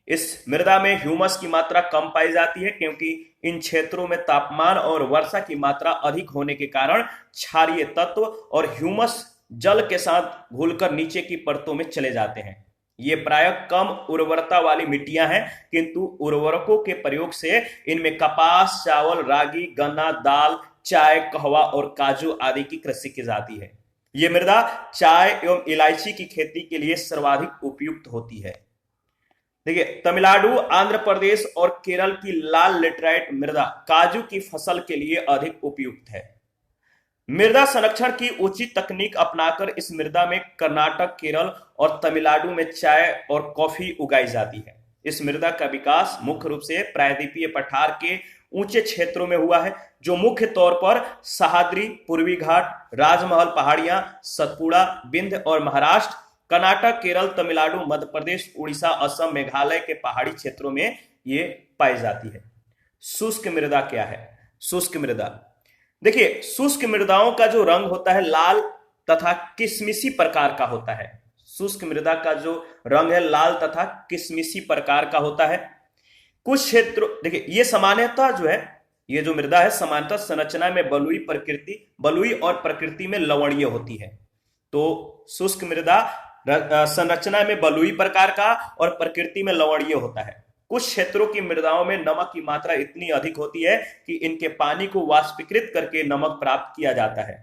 इस मृदा में ह्यूमस की मात्रा कम पाई जाती है क्योंकि इन क्षेत्रों में तापमान और वर्षा की मात्रा अधिक होने के कारण क्षारीय तत्व और ह्यूमस जल के साथ घुलकर नीचे की परतों में चले जाते हैं। ये प्रायः कम उर्वरता वाली मिट्टियां हैं किंतु उर्वरकों के प्रयोग से इनमें कपास, चावल, रागी, गन्ना, दाल, चाय, कहवा और काजू आदि की कृषि की जाती है। ये मृदा चाय एवं इलायची की खेती के लिए सर्वाधिक उपयुक्त होती है। देखिए तमिलनाडु, आंध्र प्रदेश और केरल की लाल लेटराइट मृदा काजू की फसल के लिए अधिक उपयुक्त है। मृदा संरक्षण की उचित तकनीक अपनाकर इस मृदा में कर्नाटक, केरल और तमिलनाडु में चाय और कॉफी उगाई जाती है। इस मृदा का विकास मुख्य रूप से प्रायद्वीपीय पठार के ऊंचे क्षेत्रों में हुआ है जो मुख्य तौर पर सह्याद्री, पूर्वी घाट, राजमहल पहाड़ियां, सतपुड़ा, विंध्य और महाराष्ट्र, कर्नाटक, केरल, तमिलनाडु, मध्य प्रदेश, उड़ीसा, असम, मेघालय के पहाड़ी क्षेत्रों में ये पाई जाती है। शुष्क मृदा क्या है? शुष्क मृदा, देखिए शुष्क मृदाओं का जो रंग होता है लाल तथा किशमिशी प्रकार का होता है। शुष्क मृदा का जो रंग है लाल तथा किशमिशी प्रकार का होता है। कुछ क्षेत्रों, देखिए ये सामान्यतः जो है ये जो मृदा है सामान्यतः संरचना में बलुई और प्रकृति में लवणीय होती है। तो शुष्क मृदा संरचना में बलुई प्रकार का और प्रकृति में लवणीय होता है। कुछ क्षेत्रों की मृदाओं में नमक की मात्रा इतनी अधिक होती है कि इनके पानी को वाष्पीकृत करके नमक प्राप्त किया जाता है।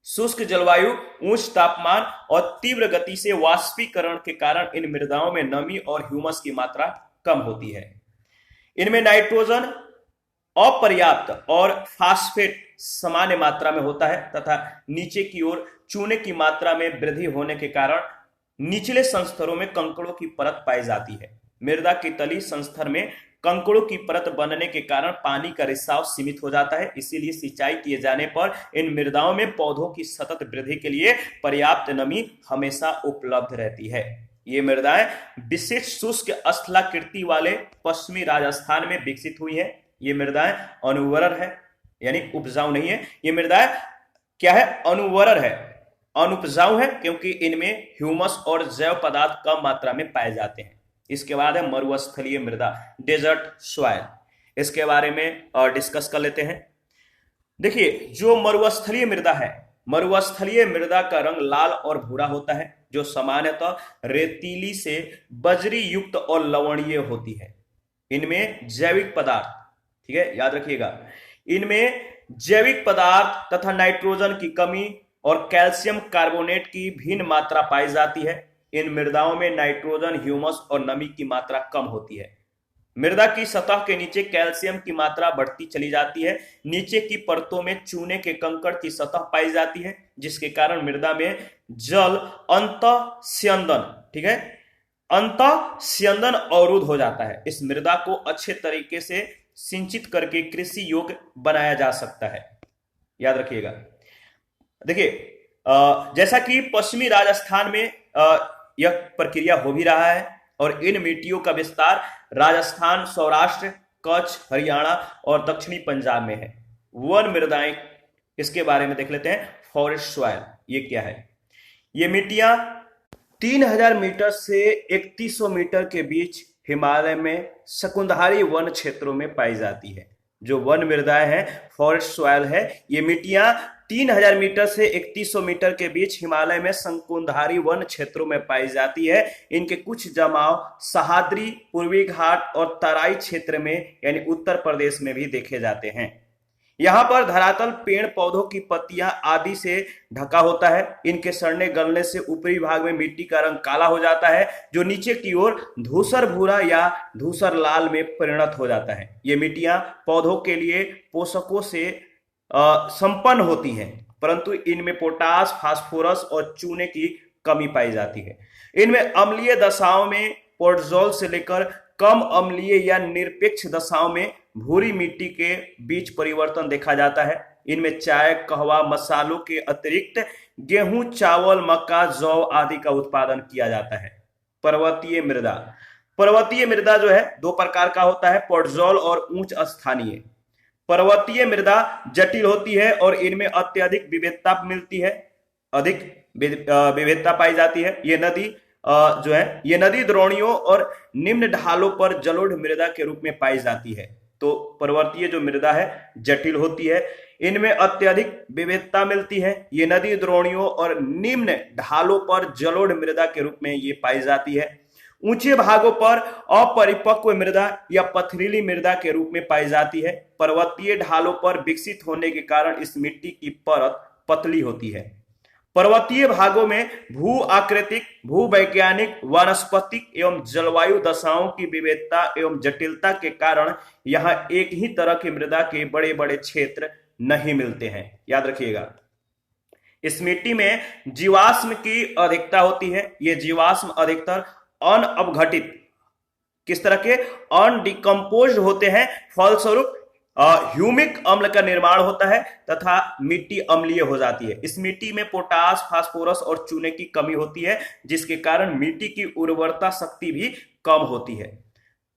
शुष्क जलवायु, उच्च तापमान और तीव्र गति से वाष्पीकरण के कारण इन मृदाओं में नमी और ह्यूमस की मात्रा कम होती है। इनमें नाइट्रोजन अपर्याप्त और फास्फेट सामान्य मात्रा में होता है तथा नीचे की ओर चूने की मात्रा में वृद्धि होने के कारण निचले संस्तरों में कंकड़ों की परत पाई जाती है। मृदा की तली संस्तर में कंकड़ों की परत बनने के कारण पानी का रिसाव सीमित हो जाता है। इसीलिए सिंचाई किए जाने पर इन मृदाओं में पौधों की सतत वृद्धि के लिए पर्याप्त नमी हमेशा उपलब्ध रहती है। ये मृदाएं विशिष्ट शुष्क स्थलाकृति वाले पश्चिमी राजस्थान में विकसित हुई हैं। ये मृदाएं अनुवर्र है, यानी उपजाऊ नहीं है। ये मृदाएं क्या है? अनुवर्र है, अनुपजाऊ है, क्योंकि इनमें ह्यूमस और जैव पदार्थ कम मात्रा में पाए जाते हैं। इसके बाद है मरुस्थलीय मृदा, डेजर्ट सॉइल। इसके बारे में डिस्कस कर लेते हैं। देखिए, जो मरुस्थलीय मृदा है, मरुस्थलीय मृदा का रंग लाल और भूरा होता है, जो सामान्यतः रेतीली से बजरी युक्त और लवणीय होती है। इनमें जैविक पदार्थ, ठीक है, याद रखिएगा, इनमें जैविक पदार्थ तथा नाइट्रोजन की कमी और कैल्शियम कार्बोनेट की भिन्न मात्रा पाई जाती है। इन मृदाओं में नाइट्रोजन, ह्यूमस और नमी की मात्रा कम होती है। मृदा की सतह के नीचे कैल्शियम की मात्रा बढ़ती चली जाती है। नीचे की परतों में चूने के कंकड़ की सतह पाई जाती है, जिसके कारण मृदा में जल अंतःस्यंदन, ठीक है, अंतःस्यंदन अवरुद्ध हो जाता है। इस मृदा को अच्छे तरीके से सिंचित करके कृषि योग्य बनाया जा सकता है, याद रखिएगा। देखिए, जैसा कि पश्चिमी राजस्थान में यह प्रक्रिया हो भी रहा है और इन मिट्टियों का विस्तार राजस्थान, सौराष्ट्र, कच्छ, हरियाणा और दक्षिणी पंजाब में है। वन मृदाएं, इसके बारे में देख लेते हैं। फॉरेस्ट सॉइल ये क्या है? ये मिट्टियां 3000 मीटर से 3100 मीटर के बीच हिमालय में शकुंधारी वन क्षेत्रों में पाई जाती है। जो वन मृदाएं हैं, फॉरेस्ट सॉइल है, ये मिट्टियां 3000 मीटर से 3100 मीटर के बीच हिमालय में शकुंधारी वन क्षेत्रों में पाई जाती है। इनके कुछ जमाव सह्याद्री, पूर्वी घाट और तराई क्षेत्र में यानी उत्तर प्रदेश में भी देखे जाते हैं। यहाँ पर धरातल पेड़ पौधों की पत्तियां आदि से ढका होता है। इनके सड़ने गलने से ऊपरी भाग में मिट्टी का रंग काला हो जाता है, जो नीचे की ओर धूसर भूरा या धूसर लाल में परिणत हो जाता है। ये मिट्टियां पौधों के लिए पोषकों से संपन्न होती हैं, परंतु इनमें पोटास, फास्फोरस और चूने की कमी पाई जाती है। इनमें अम्लीय दशाओं में पोर्टजोल से लेकर कम अम्लीय या निरपेक्ष दशाओं में भूरी मिट्टी के बीच परिवर्तन देखा जाता है। इनमें चाय, कहवा, मसालों के अतिरिक्त गेहूं, चावल, मक्का, जौ आदि का उत्पादन किया जाता है। पर्वतीय मृदा, पर्वतीय मृदा जो है दो प्रकार का होता है, पोर्टजोल और उच्च स्थानीय। पर्वतीय मृदा जटिल होती है और इनमें अत्यधिक विविधता मिलती है, अधिक विविधता पाई जाती है। ये नदी जो है, ये नदी द्रोणियों और निम्न ढालों पर जलोढ़ मृदा के रूप में पाई जाती है। तो पर्वतीय जो मृदा है जटिल होती है, इनमें अत्यधिक विविधता मिलती है। ये नदी द्रोणियों और निम्न ढालों पर जलोढ़ मृदा के रूप में ये पाई जाती है। ऊंचे भागों पर अपरिपक्व मृदा या पथरीली मृदा के रूप में पाई जाती है। पर्वतीय ढालों पर विकसित होने के कारण इस मिट्टी की परत पतली होती है। पर्वतीय भागों में भू आकृतिक, भूवैज्ञानिक, वानस्पतिक एवं जलवायु दशाओं की विविधता एवं जटिलता के कारण यहाँ एक ही तरह की मृदा के बड़े बड़े क्षेत्र नहीं मिलते हैं, याद रखिएगा। इस मिट्टी में जीवाश्म की अधिकता होती है। ये जीवाश्म अधिकतर अनअवघटित, किस तरह के, अनडिकम्पोज्ड होते हैं। फलस्वरूप ह्यूमिक अम्ल का निर्माण होता है तथा मिट्टी अम्लीय हो जाती है। इस मिट्टी में पोटास, फास्फोरस और चूने की कमी होती है, जिसके कारण मिट्टी की उर्वरता शक्ति भी कम होती है।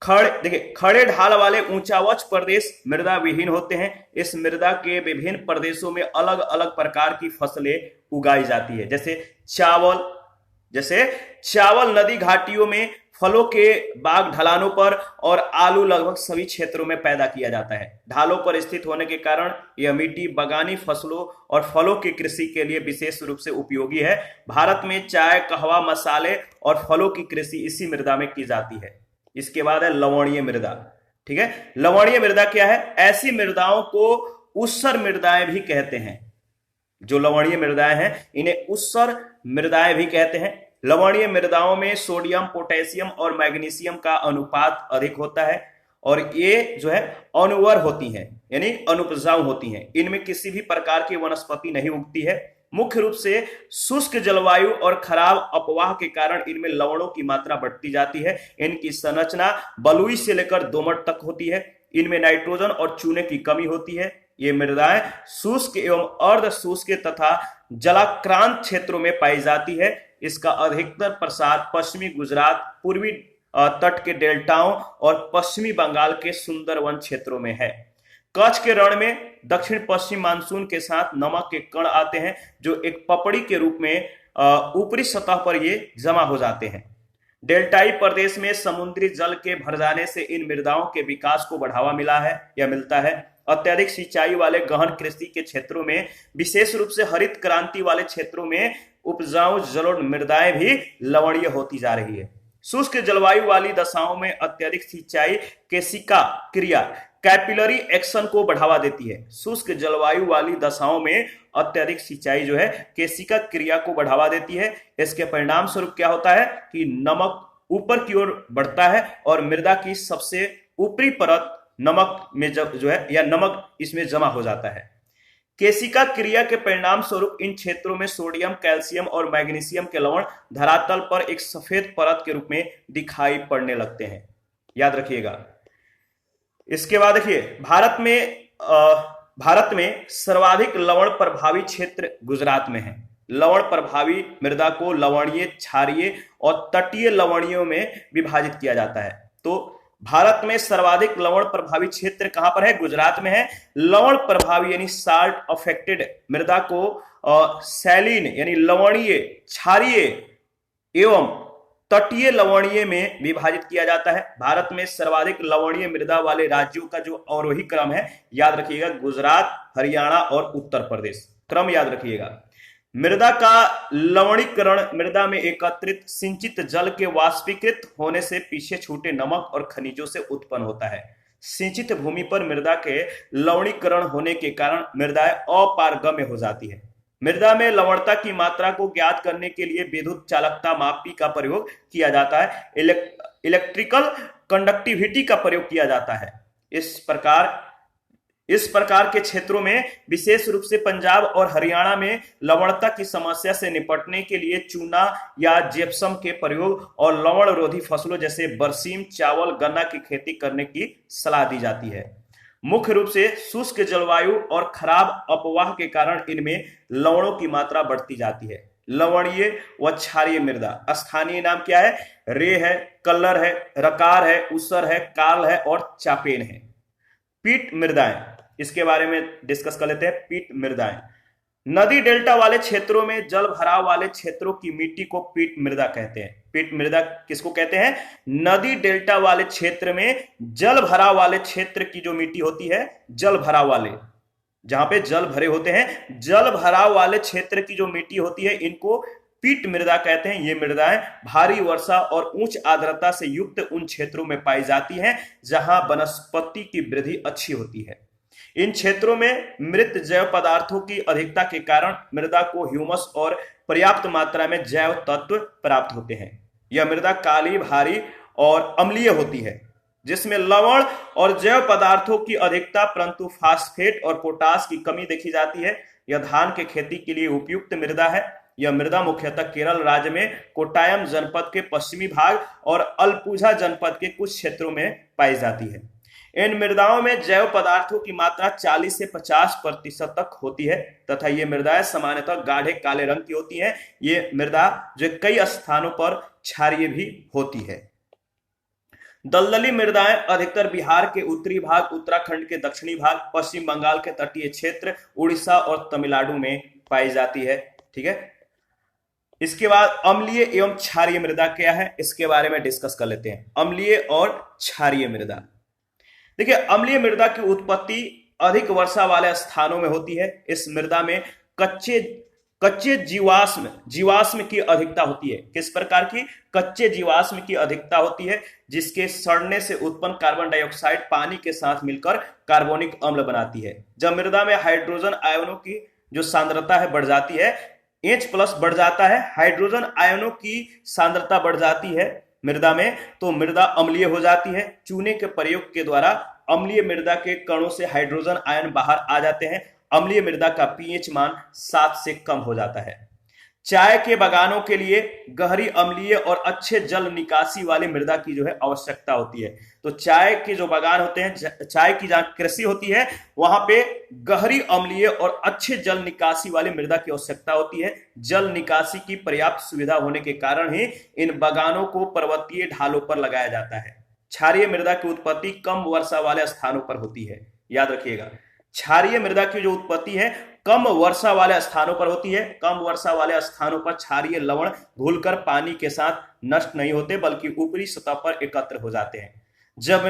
देखिए, खड़े ढाल वाले ऊंचावच प्रदेश मृदा विहीन होते हैं। इस मृदा के विभिन्न प्रदेशों में अलग अलग प्रकार की फसलें उगाई जाती है, जैसे चावल नदी घाटियों में, फलों के बाग ढलानों पर और आलू लगभग सभी क्षेत्रों में पैदा किया जाता है। ढालों पर स्थित होने के कारण यह मिट्टी बागानी फसलों और फलों की कृषि के लिए विशेष रूप से उपयोगी है। भारत में चाय, कहवा, मसाले और फलों की कृषि इसी मृदा में की जाती है। इसके बाद है लवणीय मृदा, ठीक है। लवणीय मृदा क्या है? ऐसी मृदाओं को ऊसर मृदाएं भी कहते हैं। जो लवणीय मृदाएं हैं इन्हें ऊसर मृदाएं भी कहते हैं। लवणीय मृदाओं में सोडियम, पोटेशियम और मैग्नीशियम का अनुपात अधिक होता है और ये जो है अनुवर्र होती हैं, यानी अनुपजाऊ होती हैं। इनमें किसी भी प्रकार की वनस्पति नहीं उगती है। मुख्य रूप से शुष्क जलवायु और खराब अपवाह के कारण इनमें लवणों की मात्रा बढ़ती जाती है। इनकी संरचना बलुई से लेकर दोमट तक होती है। इनमें नाइट्रोजन और चूने की कमी होती है। ये मृदाएं शुष्क एवं अर्ध शुष्क तथा जलाक्रांत क्षेत्रों में पाई जाती है। इसका अधिकतर प्रसार पश्चिमी गुजरात, पूर्वी तट के डेल्टाओं और पश्चिमी बंगाल के सुंदरवन क्षेत्रों में है। कच्छ के रण में दक्षिण पश्चिम मानसून के साथ नमक के कण आते हैं जो एक पपड़ी के रूप में ऊपरी सतह पर ये जमा हो जाते हैं। डेल्टाई प्रदेश में समुद्री जल के भर जाने से इन मृदाओं के विकास को बढ़ावा मिला है या मिलता है। अत्यधिक सिंचाई वाले गहन कृषि के क्षेत्रों में, विशेष रूप से हरित क्रांति वाले क्षेत्रों में उपजाऊ जलोढ़ मृदाएं भी लवणीय होती जा रही है। शुष्क जलवायु वाली दशाओं में अत्यधिक सिंचाई केशिका क्रिया कैपिलरी एक्शन को बढ़ावा देती है। शुष्क जलवायु वाली दशाओं में अत्यधिक सिंचाई जो है केशिका क्रिया को बढ़ावा देती है। इसके परिणाम स्वरूप क्या होता है कि नमक ऊपर की ओर बढ़ता है और मृदा की सबसे ऊपरी परत नमक में जो है या नमक इसमें जमा हो जाता है। केशिका क्रिया के परिणाम स्वरूप इन क्षेत्रों में सोडियम, कैल्शियम और मैग्नीशियम के लवण धरातल पर एक सफेद परत के रूप में दिखाई पड़ने लगते हैं। याद रखिएगा। इसके बाद देखिए, भारत में सर्वाधिक लवण प्रभावी क्षेत्र गुजरात में है। लवण प्रभावी मृदा को लवणीय, क्षारीय और तटीय लवणीयों में विभाजित किया जाता है। तो भारत में सर्वाधिक लवण प्रभावी क्षेत्र कहां पर है? गुजरात में है। लवण प्रभावी यानी साल्ट अफेक्टेड मृदा को सैलिन यानी लवणीय, क्षारीय एवं तटीय लवणीय में विभाजित किया जाता है। भारत में सर्वाधिक लवणीय मृदा वाले राज्यों का जो अवरोही क्रम है, याद रखिएगा, गुजरात, हरियाणा और उत्तर प्रदेश। क्रम याद रखिएगा। मृदा का लवणीकरण मृदा में एकत्रित सिंचित जल के वाष्पीकृत होने से पीछे छूटे नमक और खनिजों से उत्पन्न होता है। सिंचित भूमि पर मृदा के लवणीकरण होने के कारण मृदाएं अपारगम्य हो जाती है। मृदा में लवणता की मात्रा को ज्ञात करने के लिए विद्युत चालकता मापी का प्रयोग किया जाता है। इलेक्ट्रिकल कंडक्टिविटी का प्रयोग किया जाता है। इस प्रकार के क्षेत्रों में, विशेष रूप से पंजाब और हरियाणा में, लवणता की समस्या से निपटने के लिए चूना या जिप्सम के प्रयोग और लवण रोधी फसलों जैसे बरसीम, चावल, गन्ना की खेती करने की सलाह दी जाती है। मुख्य रूप से शुष्क जलवायु और खराब अपवाह के कारण इनमें लवणों की मात्रा बढ़ती जाती है। लवणीय व क्षारीय मृदा स्थानीय नाम क्या है? रे है, कल्लर है, रकार है, ऊसर है, काल है और चापेन है। पीट मृदाएं, इसके बारे में डिस्कस कर लेते हैं। पीट मृदाएं नदी डेल्टा वाले क्षेत्रों में जल भराव वाले क्षेत्रों की मिट्टी को पीट मृदा कहते हैं। पीट मृदा किसको कहते हैं? नदी डेल्टा वाले क्षेत्र में जल भराव वाले क्षेत्र की जो मिट्टी होती है, जल भराव वाले, जहां पे जल भरे होते हैं, जल भराव वाले क्षेत्र की जो मिट्टी होती है, इनको पीट मृदा कहते हैं। ये मृदाएं भारी वर्षा और उच्च आर्द्रता से युक्त उन क्षेत्रों में पाई जाती हैं जहां वनस्पति की वृद्धि अच्छी होती है। इन क्षेत्रों में मृत जैव पदार्थों की अधिकता के कारण मृदा को ह्यूमस और पर्याप्त मात्रा में जैव तत्व प्राप्त होते हैं। यह मृदा काली, भारी और अम्लीय होती है, जिसमें लवण और जैव पदार्थों की अधिकता परंतु फास्फेट और पोटास की कमी देखी जाती है। यह धान के खेती के लिए उपयुक्त मृदा है। यह मृदा मुख्यतः केरल राज्य में कोट्टायम जनपद के पश्चिमी भाग और अलपुझा जनपद के कुछ क्षेत्रों में पाई जाती है। इन मृदाओं में जैव पदार्थों की मात्रा 40 से 50% तक होती है तथा ये मृदाएं सामान्यतः गाढ़े काले रंग की होती हैं। ये मृदा जो कई स्थानों पर क्षारीय भी होती है। दलदली मृदाएं अधिकतर बिहार के उत्तरी भाग, उत्तराखंड के दक्षिणी भाग, पश्चिम बंगाल के तटीय क्षेत्र, उड़ीसा और तमिलनाडु में पाई जाती है। ठीक है। इसके बाद अम्लीय एवं क्षारीय मृदा क्या है, इसके बारे में डिस्कस कर लेते हैं। अम्लीय और क्षारीय मृदा। देखिए, अम्लीय मृदा की उत्पत्ति अधिक वर्षा वाले स्थानों में होती है। इस मृदा में कच्चे जीवाश्म की अधिकता होती है। किस प्रकार की? कच्चे जीवाश्म की अधिकता होती है, जिसके सड़ने से उत्पन्न कार्बन डाइऑक्साइड पानी के साथ मिलकर कार्बोनिक अम्ल बनाती है। जब मृदा में हाइड्रोजन आयनों की जो सांद्रता है बढ़ जाती है, H+ बढ़ जाता है, हाइड्रोजन आयनों की सांद्रता बढ़ जाती है मृदा में, तो मृदा अम्लीय हो जाती है। चूने के प्रयोग के द्वारा अम्लीय मृदा के कणों से हाइड्रोजन आयन बाहर आ जाते हैं। अम्लीय मृदा का pH मान 7 से कम हो जाता है। चाय के बागानों के लिए गहरी अम्लीय और अच्छे जल निकासी वाली मृदा की जो है आवश्यकता होती है। तो चाय के जो बागान होते हैं, चाय की जहां कृषि होती है, वहां पे गहरी अम्लीय और अच्छे जल निकासी वाली मृदा की आवश्यकता होती है। जल निकासी की पर्याप्त सुविधा होने के कारण ही इन बागानों को पर्वतीय ढालों पर लगाया जाता है। क्षारीय मृदा की उत्पत्ति कम वर्षा वाले स्थानों पर होती है, याद रखिएगा। क्षारीय मृदा की जो उत्पत्ति है कम वर्षा वाले स्थानों पर होती है। कम वर्षा वाले स्थानों पर क्षारीय लवण घुलकर पानी के साथ नष्ट नहीं होते, बल्कि ऊपरी सतह पर एकत्र हो जाते हैं। जब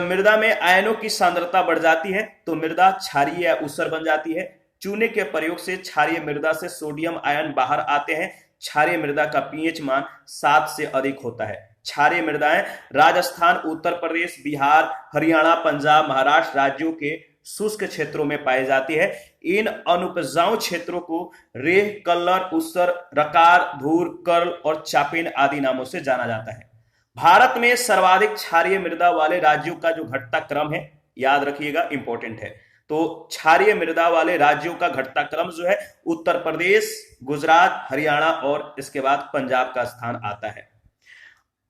मृदा में आयनों की सांद्रता बढ़ जाती है तो मृदा क्षारीय या ऊसर बन जाती है। चूने के प्रयोग से क्षारीय मृदा से सोडियम आयन बाहर आते हैं। क्षारीय मृदा का पीएच मान 7 से अधिक होता है। क्षारीय मृदाएं राजस्थान, उत्तर प्रदेश, बिहार, हरियाणा, पंजाब, महाराष्ट्र राज्यों के शुष्क क्षेत्रों में पाई जाती है। इन अनुपजाऊ क्षेत्रों को रेह, कल्लर, ऊसर, रकार, धूर, कर्ल और चापेन आदि नामों से जाना जाता है। भारत में सर्वाधिक क्षारीय मृदा वाले राज्यों का जो घटता क्रम है, याद रखिएगा, इंपॉर्टेंट है। तो क्षारीय मृदा वाले राज्यों का घटता क्रम जो है उत्तर प्रदेश, गुजरात, हरियाणा और इसके बाद पंजाब का स्थान आता है।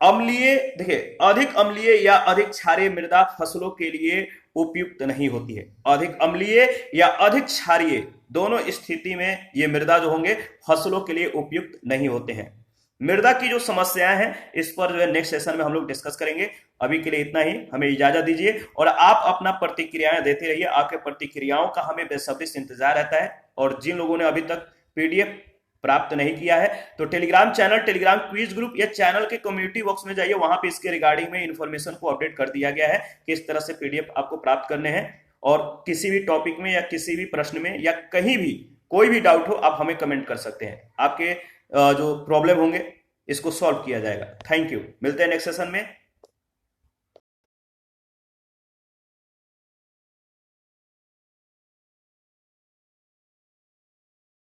अम्लीय, देखिए, अधिक अम्लीय या अधिक क्षारीय मृदा फसलों के लिए उपयुक्त नहीं होती है। अधिक अम्लीय या अधिक क्षारीय दोनों स्थिति में ये मृदा जो होंगे फसलों के लिए उपयुक्त नहीं होते हैं। मृदा की जो समस्याएं हैं इस पर जो है नेक्स्ट सेशन में हम लोग डिस्कस करेंगे। अभी के लिए इतना ही, हमें इजाजत दीजिए और आप अपना प्रतिक्रियाएं देते रहिए। आपके प्रतिक्रियाओं का हमें बेसब्री से इंतजार रहता है। और जिन लोगों ने अभी तक पीडीएफ प्राप्त नहीं किया है तो Telegram channel, Telegram quiz group या चैनल के कम्युनिटी बॉक्स में जाइए, वहां पे इसके रिगार्डिंग में इंफॉर्मेशन को अपडेट कर दिया गया है किस तरह से पीडीएफ आपको प्राप्त करने हैं। और किसी भी टॉपिक में या किसी भी प्रश्न में या कहीं भी कोई भी डाउट हो आप हमें कमेंट कर सकते हैं। आपके जो प्रॉब्लम होंगे इसको सॉल्व किया जाएगा। थैंक यू, मिलते हैं नेक्स्ट सेशन में।